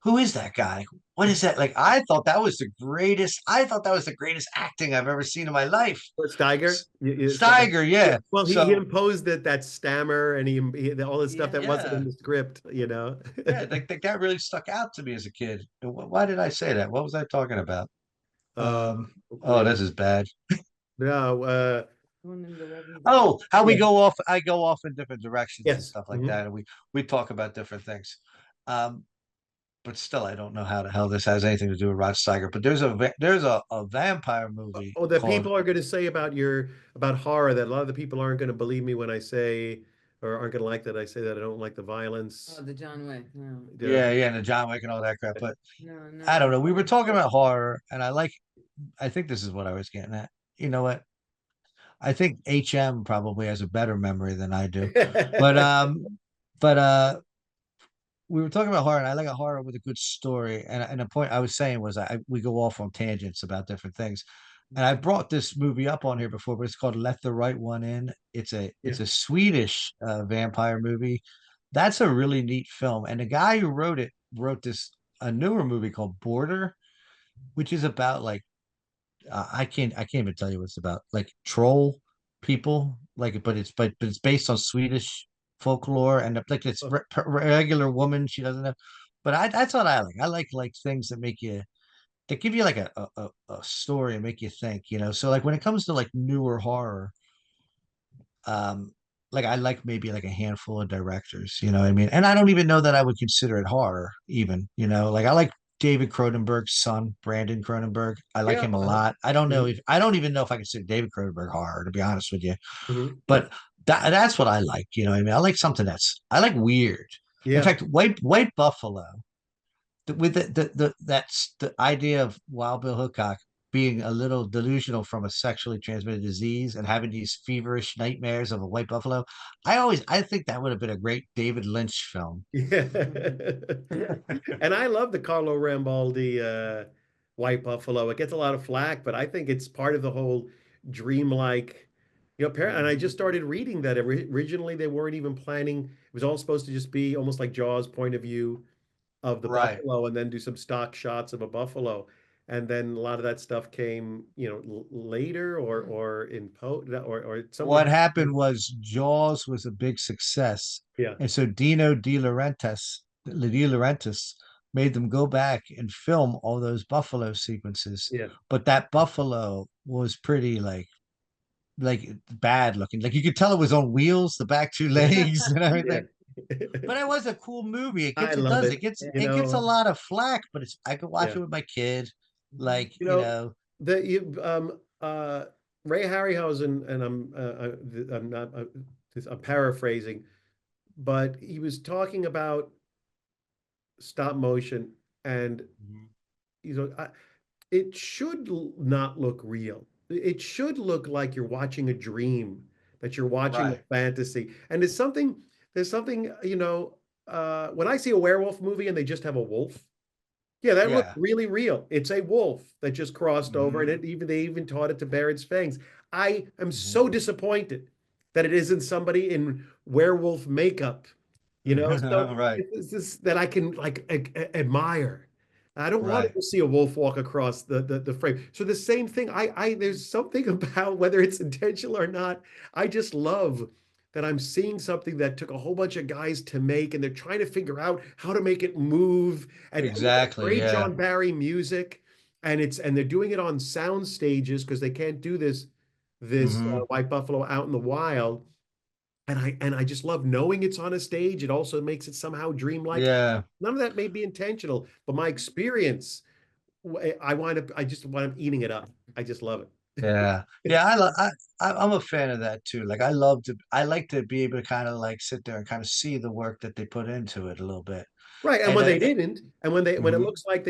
Speaker 1: who is that guy? What is that? Like I thought that was the greatest. I thought that was the greatest acting I've ever seen in my life.
Speaker 2: Steiger, Steiger.
Speaker 1: Steiger,
Speaker 2: Yeah.
Speaker 1: yeah.
Speaker 2: Well, he
Speaker 1: So
Speaker 2: imposed that stammer and all the stuff that wasn't
Speaker 1: yeah,
Speaker 2: in the script, you know.
Speaker 1: yeah, that really stuck out to me as a kid. Why did I say that? What was I talking about?
Speaker 2: Uh,
Speaker 1: Oh,
Speaker 2: hopefully,
Speaker 1: this is bad.
Speaker 2: no.
Speaker 3: One in the revenue.
Speaker 1: Oh, how we
Speaker 2: Yeah.
Speaker 1: go off. I go off in different directions and
Speaker 2: Yes.
Speaker 1: stuff like
Speaker 2: Hmm.
Speaker 1: that, and we talk about different things. Um, but still, I don't know how the hell this has anything to do with Rod Steiger. But there's a vampire movie
Speaker 2: Oh, that
Speaker 1: called
Speaker 2: people are going to say about horror, that a lot of the people aren't going to believe me when I say, or aren't going to like that I say that I don't like the violence.
Speaker 3: Oh, the John Wick. No,
Speaker 2: Yeah.
Speaker 1: yeah, and the John Wick and all that crap. But
Speaker 3: no,
Speaker 1: I
Speaker 3: no.
Speaker 1: don't know. We were talking about horror, and I think this is what I was getting at. You know what? I think HM probably has a better memory than I do. But but we were talking about horror, and I like a horror with a good story. And the point I was saying was we go off on tangents about different things. And I brought this movie up on here before, but it's called Let the Right One In.
Speaker 2: Yeah.
Speaker 1: It's a Swedish vampire movie. That's a really neat film. And the guy who wrote it wrote this a newer movie called Border, which is about like I can't even tell you what it's about. Like troll people, like but it's based on Swedish folklore and like it's regular woman. She doesn't have, but that's what I like. I like things that give you like a story and make you think. So like when it comes to like newer horror, um, like I like maybe like a handful of directors. You know what I mean? And I don't even know that I would consider it horror. Even like I like David Cronenberg's son, Brandon Cronenberg. I like
Speaker 2: Yeah.
Speaker 1: him a lot.
Speaker 2: Mhm.
Speaker 1: I don't even know if I consider David Cronenberg horror, to be honest with you.
Speaker 2: Mhm.
Speaker 1: But that's what I like. You know what I mean? I like something I like weird. In
Speaker 2: Yeah.
Speaker 1: fact, White Buffalo, with that's the idea of Wild Bill Hickok being a little delusional from a sexually transmitted disease and having these feverish nightmares of a white buffalo. I think that would have been a great David Lynch film.
Speaker 2: Yeah. And I love the Carlo Rambaldi White Buffalo. It gets a lot of flack, but I think it's part of the whole dreamlike, and I just started reading that originally they weren't even planning. It was all supposed to just be almost like Jaws' point of view of the
Speaker 1: Right.
Speaker 2: buffalo and then do some stock shots of a buffalo. And then a lot of that stuff came, later or in or somewhere.
Speaker 1: What happened was Jaws was a big success,
Speaker 2: Yeah.
Speaker 1: and so De Laurentiis made them go back and film all those buffalo sequences.
Speaker 2: Yeah.
Speaker 1: But that buffalo was pretty like bad looking. Like you could tell it was on wheels, the back two legs and
Speaker 2: Yeah.
Speaker 1: everything. But it was a cool movie.
Speaker 2: I
Speaker 1: It
Speaker 2: love
Speaker 1: does.
Speaker 2: it.
Speaker 1: It gets a lot of flack, but I could watch
Speaker 2: Yeah.
Speaker 1: it with my kid. Like,
Speaker 2: You know, the you Ray Harryhausen, and I'm not I'm paraphrasing, but he was talking about stop motion, and
Speaker 1: Mhm.
Speaker 2: it should not look real. It should look like you're watching a dream, that you're watching a
Speaker 1: Right.
Speaker 2: fantasy. And there's something, when I see a werewolf movie and they just have a wolf, yeah, that looks
Speaker 1: Yeah.
Speaker 2: really real. It's a wolf that just crossed over, and
Speaker 1: Hmm.
Speaker 2: they even taught it to bare its fangs. I am
Speaker 1: Hmm.
Speaker 2: so disappointed that it isn't somebody in werewolf makeup, so
Speaker 1: Right.
Speaker 2: it's this that I can like admire. I don't want
Speaker 1: Right.
Speaker 2: to see a wolf walk across the frame. So the same thing, I there's something about whether it's intentional or not. I just love that I'm seeing something that took a whole bunch of guys to make, and they're trying to figure out how to make it move. And we got
Speaker 1: Exactly.
Speaker 2: great
Speaker 1: Yeah.
Speaker 2: John Barry music, and they're doing it on sound stages because they can't do this this
Speaker 1: Hmm.
Speaker 2: white buffalo out in the wild. And I just love knowing it's on a stage. It also makes it somehow dreamlike.
Speaker 1: Yeah.
Speaker 2: None of that may be intentional, but my experience, I just wind up eating it up. I just love
Speaker 1: Yeah,
Speaker 2: it.
Speaker 1: yeah, I'm a fan of that too. Like I like to be able to kind of like sit there and kind of see the work that they put into it a little bit.
Speaker 2: Right. And
Speaker 1: And
Speaker 2: when they didn't, and when it
Speaker 1: mhm,
Speaker 2: looks like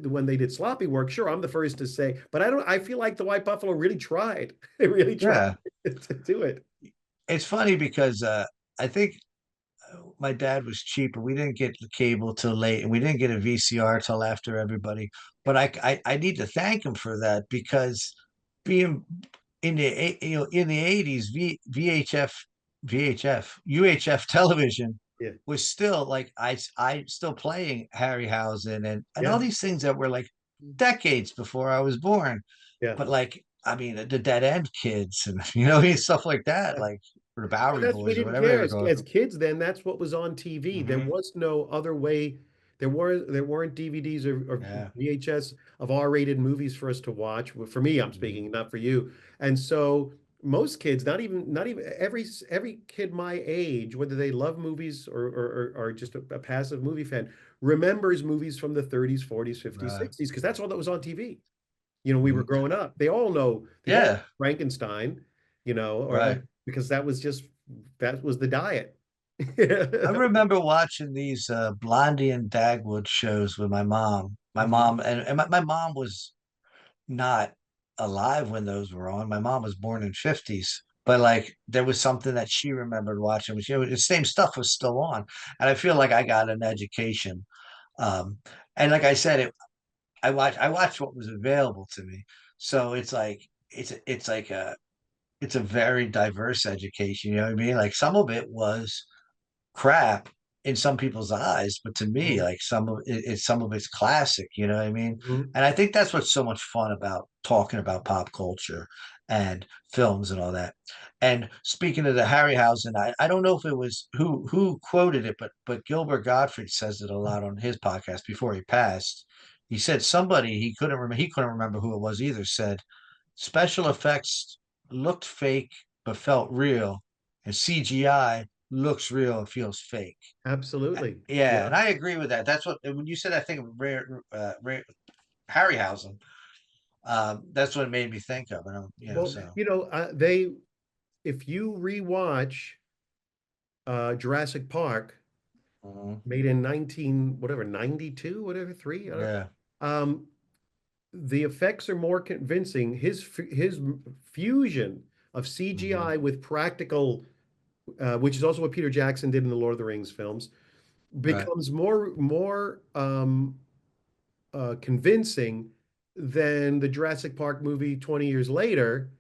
Speaker 2: when they did sloppy work, sure, I'm the first to say, but I feel like the White Buffalo really tried. They really tried
Speaker 1: yeah,
Speaker 2: to do it.
Speaker 1: it's funny because I think my dad was cheap and we didn't get the cable till late and we didn't get a VCR till after everybody. But I need to thank him for that because being in in the 80s, VHF, UHF television
Speaker 2: Yeah.
Speaker 1: was still like I still playing Harryhausen and all
Speaker 2: Yeah.
Speaker 1: these things that were like decades before I was born.
Speaker 2: Yeah.
Speaker 1: But like I mean the Dead End Kids and stuff like that,
Speaker 2: Yeah.
Speaker 1: like or the
Speaker 2: Well,
Speaker 1: Bowery
Speaker 2: that's we
Speaker 1: Boys or
Speaker 2: didn't
Speaker 1: whatever they
Speaker 2: care
Speaker 1: were called.
Speaker 2: as kids then. That's what was on TV. There
Speaker 1: Hmm.
Speaker 2: was no other way. There weren't DVDs or
Speaker 1: Yeah.
Speaker 2: VHS of R-rated movies for us to watch. Well, for me, I'm
Speaker 1: Mhm.
Speaker 2: speaking, not for you. And so most kids, not even every kid my age, whether they love movies or just a passive movie fan, remembers movies from the 30s, 40s, 50s,
Speaker 1: Right.
Speaker 2: 60s because that's all that was on TV. We were
Speaker 1: Mhm.
Speaker 2: growing up. They've all
Speaker 1: Yeah.
Speaker 2: Frankenstein, or
Speaker 1: Right.
Speaker 2: because that was the diet.
Speaker 1: I remember watching these Blondie and Dagwood shows with my mom. My
Speaker 2: Mhm.
Speaker 1: mom and my mom was not alive when those were on. My mom was born in 50s, but like there was something that she remembered watching, which the same stuff was still on. And I feel like I got an education. Um, and like I said, I watched what was available to me. So it's like it's a very diverse education, you know what I mean? Like some of it was crap in some people's eyes, but to me,
Speaker 2: Mhm.
Speaker 1: like some of it's classic, you know what I mean?
Speaker 2: Mhm.
Speaker 1: And I think that's what's so much fun about talking about pop culture and films and all that. And speaking of the Harryhausen, I don't know if it was who quoted it, but Gilbert Gottfried says it a lot on his podcast before he passed. He said somebody he couldn't remember who it was either said special effects looked fake but felt real, and CGI looks real and feels fake.
Speaker 2: Absolutely.
Speaker 1: Yeah,
Speaker 2: Yeah.
Speaker 1: and I agree with that. That's what when you said I think of Harryhausen, that's what it made me think of, and
Speaker 2: Well,
Speaker 1: so
Speaker 2: they if you rewatch Jurassic Park,
Speaker 1: mhm,
Speaker 2: made in 19 whatever 92 whatever three,
Speaker 1: yeah,
Speaker 2: um, the effects are more convincing. His fusion of
Speaker 1: hmm
Speaker 2: CGI with practical, which is also what Peter Jackson did in the Lord of the Rings films,
Speaker 1: right,
Speaker 2: becomes more convincing than the Jurassic Park movie 20 years later.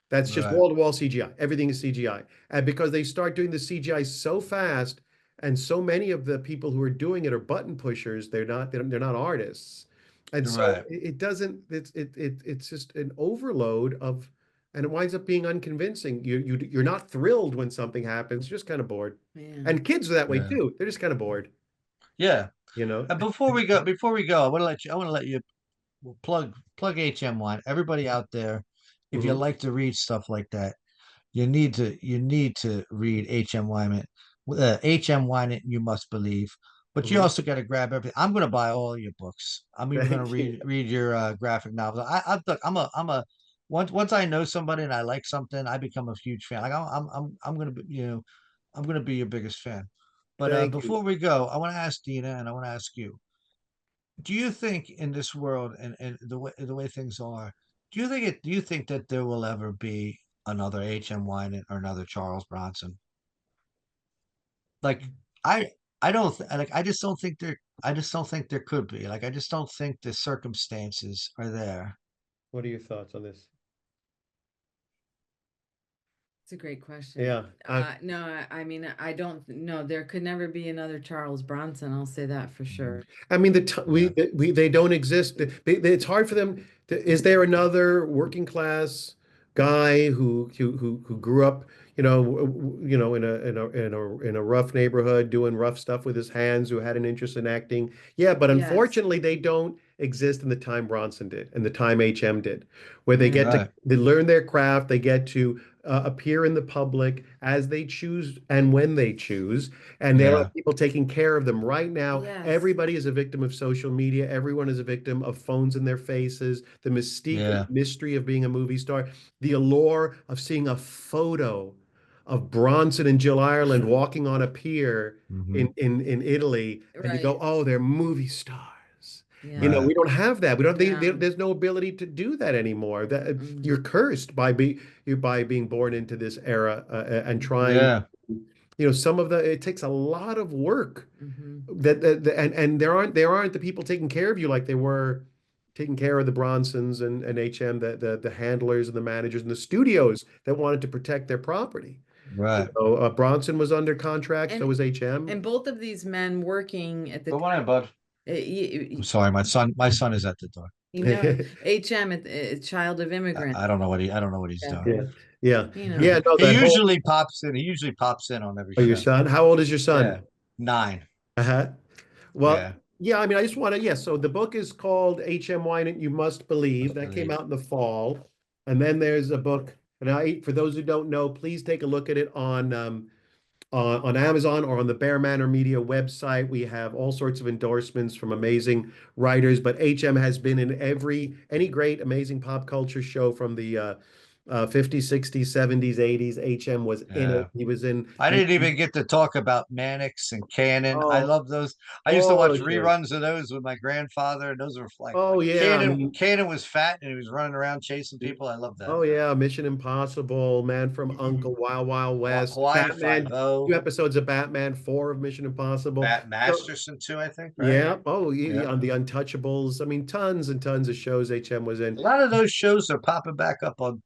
Speaker 2: That's just
Speaker 1: right,
Speaker 2: wall to wall CGI. Everything is CGI. And because they start doing the CGI so fast, and so many of the people who are doing it are button pushers, they're not artists. And so
Speaker 1: right.
Speaker 2: it doesn't, it's just an overload and it winds up being unconvincing. You're not thrilled when something happens, you're just kind of bored.
Speaker 3: Yeah.
Speaker 2: And kids are that way
Speaker 1: Yeah,
Speaker 2: too. They're just kind of bored,
Speaker 1: yeah.
Speaker 2: you know?
Speaker 1: And before we go, I want to let you plug HM Wine. Everybody out there, if you
Speaker 2: Mhm.
Speaker 1: like to read stuff like that, you need to read HM Wyman. HM Wyman, you must believe. But you
Speaker 2: Mhm.
Speaker 1: also got to grab everything. I'm going to buy all your books. I'm even going to
Speaker 2: Thank you.
Speaker 1: read your graphic novels. Look, I'm a once I know somebody and I like something, I become a huge fan. Like I'm going to be I'm going to be your biggest fan. But
Speaker 2: Thank you.
Speaker 1: before we go, I want to ask Deana and I want to ask you: do you think in this world and the way things are, do you think that there will ever be another H.M. Wyman or another Charles Bronson? Like I I don't like I just don't think there could be. Like I just don't think the circumstances are there.
Speaker 2: What are your thoughts on this?
Speaker 3: It's a great question.
Speaker 2: Yeah.
Speaker 3: No, I mean, I don't know. There could never be another Charles Bronson. I'll say that for
Speaker 1: Mhm.
Speaker 3: sure.
Speaker 2: I mean,
Speaker 1: Yeah.
Speaker 2: they don't exist. It's hard for them. Is there another working class guy who grew up, in a rough neighborhood, doing rough stuff with his hands, who had an interest in acting? Yeah, but
Speaker 3: Yes.
Speaker 2: unfortunately, they don't exist in the time Bronson did and the time HM did, where they get to
Speaker 1: Right.
Speaker 2: they learn their craft, they get to appear in the public as they choose and when they choose, and there are
Speaker 1: Yeah.
Speaker 2: people taking care of them. Right now,
Speaker 3: Yes.
Speaker 2: everybody is a victim of social media. Everyone is a victim of phones in their faces, the mystique and
Speaker 1: Yeah.
Speaker 2: mystery of being a movie star, the allure of seeing a photo of Bronson and Jill Ireland walking on a pier
Speaker 1: Hmm.
Speaker 2: in Italy, and you go,
Speaker 3: Right.
Speaker 2: oh, they're movie stars. You know,
Speaker 3: Yeah.
Speaker 1: Right.
Speaker 2: we don't have that. We don't.
Speaker 3: No.
Speaker 2: There's no ability to do that anymore. That
Speaker 3: Mm.
Speaker 2: you're cursed by being born into this era and trying.
Speaker 1: Yeah.
Speaker 2: You know, some of the it takes a lot of work
Speaker 3: Hmm.
Speaker 2: and there aren't the people taking care of you like they were taking care of the Bronsons and HM, the handlers and the managers and the studios that wanted to protect their property. You
Speaker 1: Right.
Speaker 2: know, Bronson was under contract, so
Speaker 3: And
Speaker 2: was HM.
Speaker 3: and both of these men working at the
Speaker 1: Go on in, bud. I'm
Speaker 3: you,
Speaker 1: sorry, my son is at the door.
Speaker 3: you know, HM, a child of immigrants.
Speaker 1: I don't know I don't know what he's
Speaker 3: Yeah.
Speaker 1: doing.
Speaker 2: Yeah,
Speaker 3: You know,
Speaker 2: yeah. No,
Speaker 1: He
Speaker 2: that whole.
Speaker 1: usually pops in. He usually pops in on every
Speaker 2: Oh, your
Speaker 1: show.
Speaker 2: son? How old is your son?
Speaker 1: Yeah. 9.
Speaker 2: Uh-huh. Well,
Speaker 1: Yeah.
Speaker 2: yeah, I mean, I just want to, yeah. So the book is called HM Wynant, You Must Believe.
Speaker 1: Must
Speaker 2: That came
Speaker 1: believe.
Speaker 2: out in the fall. And then there's a book, and for those who don't know, please take a look at it on Amazon or on the Bear Manor Media website. We have all sorts of endorsements from amazing writers, but HM has been in any great, amazing pop culture show from the 50s, 60s, 70s, 80s. HM was in it.
Speaker 1: Yeah.
Speaker 2: He was in.
Speaker 1: I didn't even get to talk about Mannix and Cannon. I
Speaker 2: Oh,
Speaker 1: love those. I used to
Speaker 2: all
Speaker 1: watch
Speaker 2: those shows.
Speaker 1: reruns of those with my grandfather, and those were like
Speaker 2: Oh yeah, I
Speaker 1: Cannon.
Speaker 2: mean,
Speaker 1: Cannon was fat and he was running around chasing people. I love that.
Speaker 2: oh yeah, Mission Impossible, Man from Uncle, Wild Wild West,
Speaker 1: Hawaiian
Speaker 2: Batman,
Speaker 1: Five O,
Speaker 2: 2 episodes of Batman, 4 of Mission Impossible.
Speaker 1: Bat
Speaker 2: So,
Speaker 1: Masterson too. I think, right?
Speaker 2: yeah, oh yeah,
Speaker 1: Yeah.
Speaker 2: on the Untouchables. I mean, tons and tons of shows HM was in.
Speaker 1: A lot of those shows are popping back up on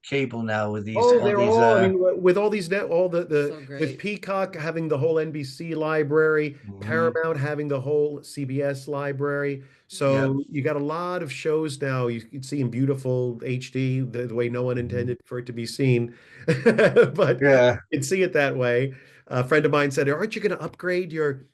Speaker 1: cable now with these
Speaker 2: Oh,
Speaker 1: all
Speaker 2: they're
Speaker 1: these
Speaker 2: all, I mean, with all these all
Speaker 3: so
Speaker 2: with
Speaker 3: great.
Speaker 2: Peacock having the whole NBC library,
Speaker 1: Mhm.
Speaker 2: Paramount having the whole CBS library.
Speaker 1: Yep.
Speaker 2: So you got a lot of shows now you can see in beautiful HD, the way no one
Speaker 1: Mhm.
Speaker 2: intended for it to be seen. But
Speaker 1: Yeah.
Speaker 2: you can see it that way. A friend of mine said, "Aren't you going to upgrade your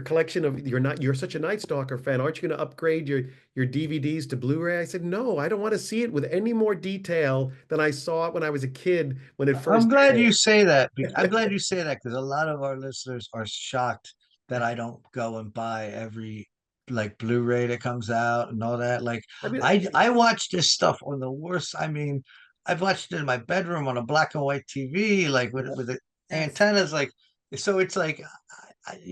Speaker 2: collection of you're such a Night Stalker fan. Aren't you going to upgrade your DVDs to Blu-ray?" I said, "No, I don't want to see it with any more detail than I saw it when I was a kid when it
Speaker 1: I'm
Speaker 2: first
Speaker 1: glad
Speaker 2: aired."
Speaker 1: you say that. I'm glad you say that because a lot of our listeners are shocked that I don't go and buy every like Blu-ray that comes out and all that. Like
Speaker 2: I mean,
Speaker 1: I watch this stuff on the worst. I mean, I've watched it in my bedroom on a black and white TV, like with the
Speaker 3: Yes.
Speaker 1: antennas, like so. It's like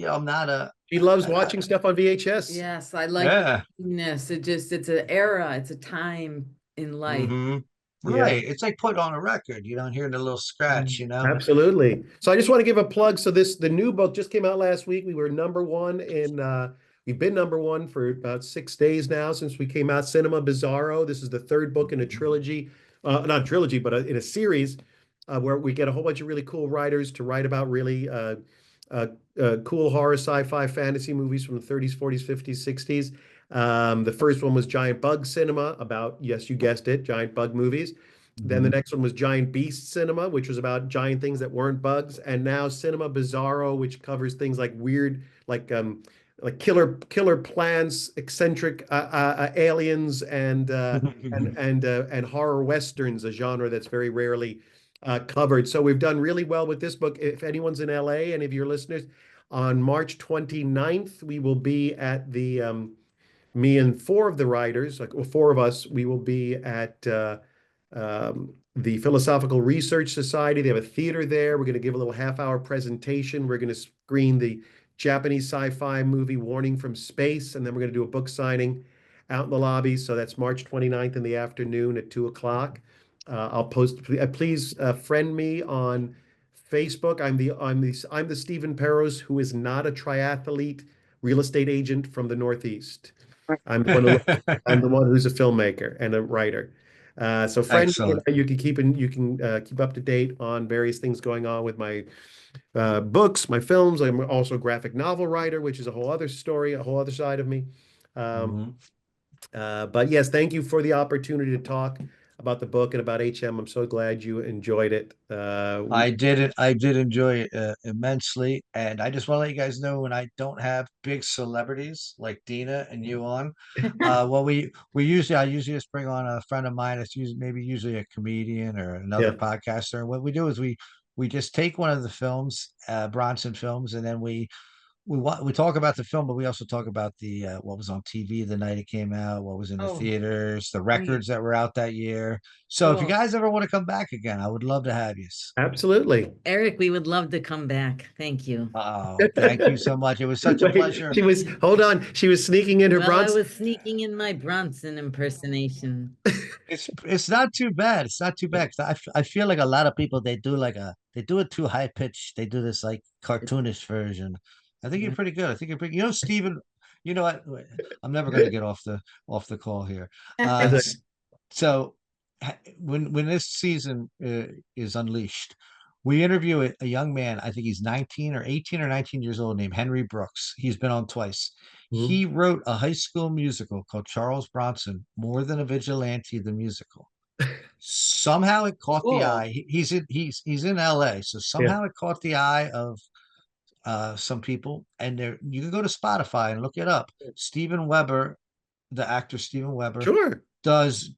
Speaker 1: I'm not a
Speaker 2: she loves
Speaker 1: I-
Speaker 2: watching stuff on VHS.
Speaker 3: Yes, I like the
Speaker 1: yeah.
Speaker 3: keenness. It's an era, it's a time in life.
Speaker 1: Hmm.
Speaker 2: Yeah.
Speaker 1: Right. It's like put on a record. You don't hear the little scratch.
Speaker 3: Mm.
Speaker 1: You know.
Speaker 2: Absolutely. So I just want to give a plug. So the new book just came out last week. We were number one we've been number one for about 6 days now since we came out. Cinema Bizarro. This is the third book in a trilogy, not a trilogy, but in a series where we get a whole bunch of really cool writers to write about really uh, cool horror, sci-fi, fantasy movies from the 30s, 40s, 50s, 60s. The first one was Giant Bug Cinema about, yes, you guessed it, giant bug movies. Then the
Speaker 1: Mhm.
Speaker 2: next one was Giant Beast Cinema, which was about giant things that weren't bugs, and now Cinema Bizarro, which covers things like weird, like killer plants, eccentric aliens, and horror westerns, a genre that's very rarely covered. So we've done really well with this book. If anyone's in LA, any of your listeners, on March 29th, we will be at the me and 4 of the writers, like well, 4 of us, we will be at the Philosophical Research Society. They have a theater there. We're going to give a little half-hour presentation. We're going to screen the Japanese sci-fi movie Warning from Space, and then we're going to do a book signing out in the lobby. So that's March 29th in the afternoon at 2 o'clock. I'll post. Please friend me on Facebook. I'm the Stephen Perros who is not a triathlete real estate agent from the Northeast. I'm the one who, I'm the one who's a filmmaker and a writer. So friend me,
Speaker 1: Excellent.
Speaker 2: and you can keep up to date on various things going on with my books, my films. I'm also a graphic novel writer, which is a whole other story, a whole other side of me. Um,
Speaker 1: Mhm.
Speaker 2: but yes, thank you for the opportunity to talk the book and about HM. I'm so glad you enjoyed it.
Speaker 1: I did enjoy it immensely, and I just want to let you guys know when I don't have big celebrities like Deana and you on. Well, I usually just bring on a friend of mine. It's usually a comedian or another
Speaker 2: Yeah.
Speaker 1: podcaster. And what we do is we just take one of the films, Bronson films, and then we talk about the film, but we also talk about the what was on TV the night it came out, what was in the
Speaker 3: Oh,
Speaker 1: theaters, the
Speaker 3: great.
Speaker 1: records that were out that year. So if you
Speaker 3: Cool.
Speaker 1: guys ever want to come back again, I would love to have you.
Speaker 2: Absolutely.
Speaker 4: Eric, we would love to come back. Thank you.
Speaker 1: Oh, thank you so much. It was such a
Speaker 2: Wait,
Speaker 1: pleasure.
Speaker 2: hold on. She was sneaking in her
Speaker 4: Well, I
Speaker 2: Bronson.
Speaker 4: was sneaking in my Bronson impersonation.
Speaker 1: It's not too bad. It's not too bad. 'Cause I feel like a lot of people they do it too high pitched. They do this like cartoonish version. I think you're
Speaker 4: Yeah.
Speaker 1: pretty good. I think you're pretty. You know, Stephen. You know what? I'm never going to get off the call here. So when this season is unleashed, we interview a young man. I think he's 19 or 18 or 19 years old, named Henry Brooks. He's been on twice.
Speaker 2: Mhm.
Speaker 1: He wrote a high school musical called Charles Bronson, More Than a Vigilante, the musical. Somehow it caught the
Speaker 3: Cool.
Speaker 1: eye. He's in LA, so somehow it caught the eye of some people, and there you can go to Spotify and look it up. Steven Weber, the actor Steven Weber,
Speaker 2: Sure.
Speaker 1: does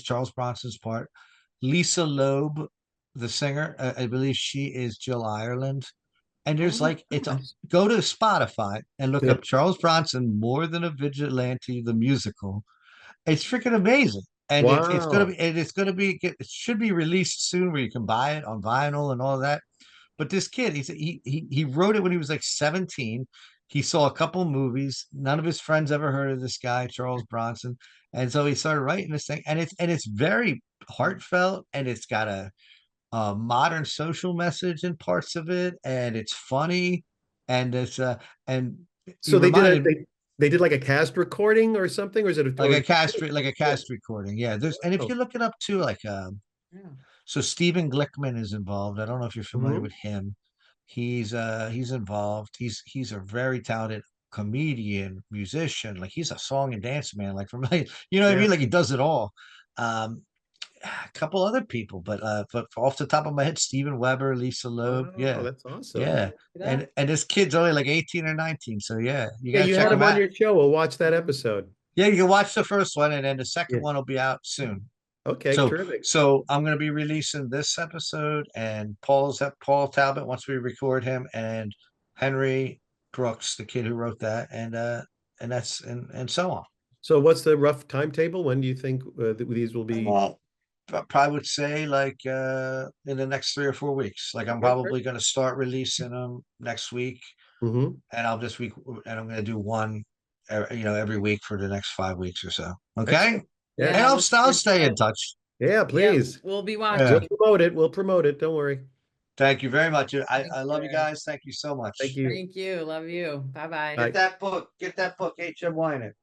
Speaker 1: Charles Bronson's part. Lisa Loeb, the singer, I believe she is Jill Ireland. And there's
Speaker 3: Oh,
Speaker 1: like
Speaker 2: nice.
Speaker 1: go to Spotify and look
Speaker 2: Yeah.
Speaker 1: up Charles Bronson, More Than a Vigilante, the musical. It's freaking amazing. And it's gonna
Speaker 2: Wow.
Speaker 1: it should be released soon where you can buy it on vinyl and all that. But this kid, he wrote it when he was like 17. He saw a couple movies. None of his friends ever heard of this guy, Charles Bronson. And so he started writing this thing, and it's very heartfelt, and it's got a modern social message in parts of it, and it's funny, and it's and he
Speaker 2: So they did
Speaker 1: reminded
Speaker 2: they did like a cast recording or something, or is it
Speaker 1: like a cast recording. Yeah, there's and if
Speaker 2: Oh.
Speaker 1: you look it up too, like
Speaker 3: yeah.
Speaker 1: so Stephen Glickman is involved. I don't know if you're familiar
Speaker 2: Mhm.
Speaker 1: with him. He's involved. He's a very talented comedian, musician. Like he's a song and dance man. Like from like you know what I
Speaker 2: Yeah.
Speaker 1: mean? Like he does it all. Um, a couple other people, but off the top of my head, Steven Weber, Lisa Loeb,
Speaker 2: Wow,
Speaker 1: yeah,
Speaker 2: that's awesome.
Speaker 1: yeah, and this kid's only like 18 or 19, so yeah, you
Speaker 2: Yeah,
Speaker 1: gotta
Speaker 2: you
Speaker 1: check
Speaker 2: had
Speaker 1: him
Speaker 2: him on
Speaker 1: out.
Speaker 2: your show. We'll watch that episode.
Speaker 1: Yeah, you can watch the first one, and then the second
Speaker 2: Yeah.
Speaker 1: one will be out soon.
Speaker 2: Okay,
Speaker 1: So,
Speaker 2: terrific.
Speaker 1: so I'm going to be releasing this episode, and Paul Talbot once we record him, and Henry Brooks, the kid who wrote that, and that's and so on.
Speaker 2: So what's the rough timetable? When do you think these will be?
Speaker 1: Well, I probably would say like in the next 3 or 4 weeks. Like I'm probably going to start releasing them next week,
Speaker 2: Mhm.
Speaker 1: and I'm going to do one, every week for the next 5 weeks or so. Okay,
Speaker 2: Excellent. Yeah.
Speaker 1: and
Speaker 3: Yeah,
Speaker 1: I'll
Speaker 3: looking forward
Speaker 1: stay
Speaker 3: to
Speaker 1: in
Speaker 3: it.
Speaker 1: touch.
Speaker 2: Yeah,
Speaker 3: Yeah,
Speaker 2: please.
Speaker 3: we'll be
Speaker 1: Yeah.
Speaker 3: watching.
Speaker 2: We'll promote it. We'll promote it. Don't worry.
Speaker 1: Thank you very much. I
Speaker 3: Thanks,
Speaker 1: love you
Speaker 3: Eric.
Speaker 1: guys. Thank you so much.
Speaker 2: Thank you.
Speaker 3: Thank you. Love you. Bye-bye.
Speaker 2: Bye.
Speaker 1: Get that book, HM WYNANT.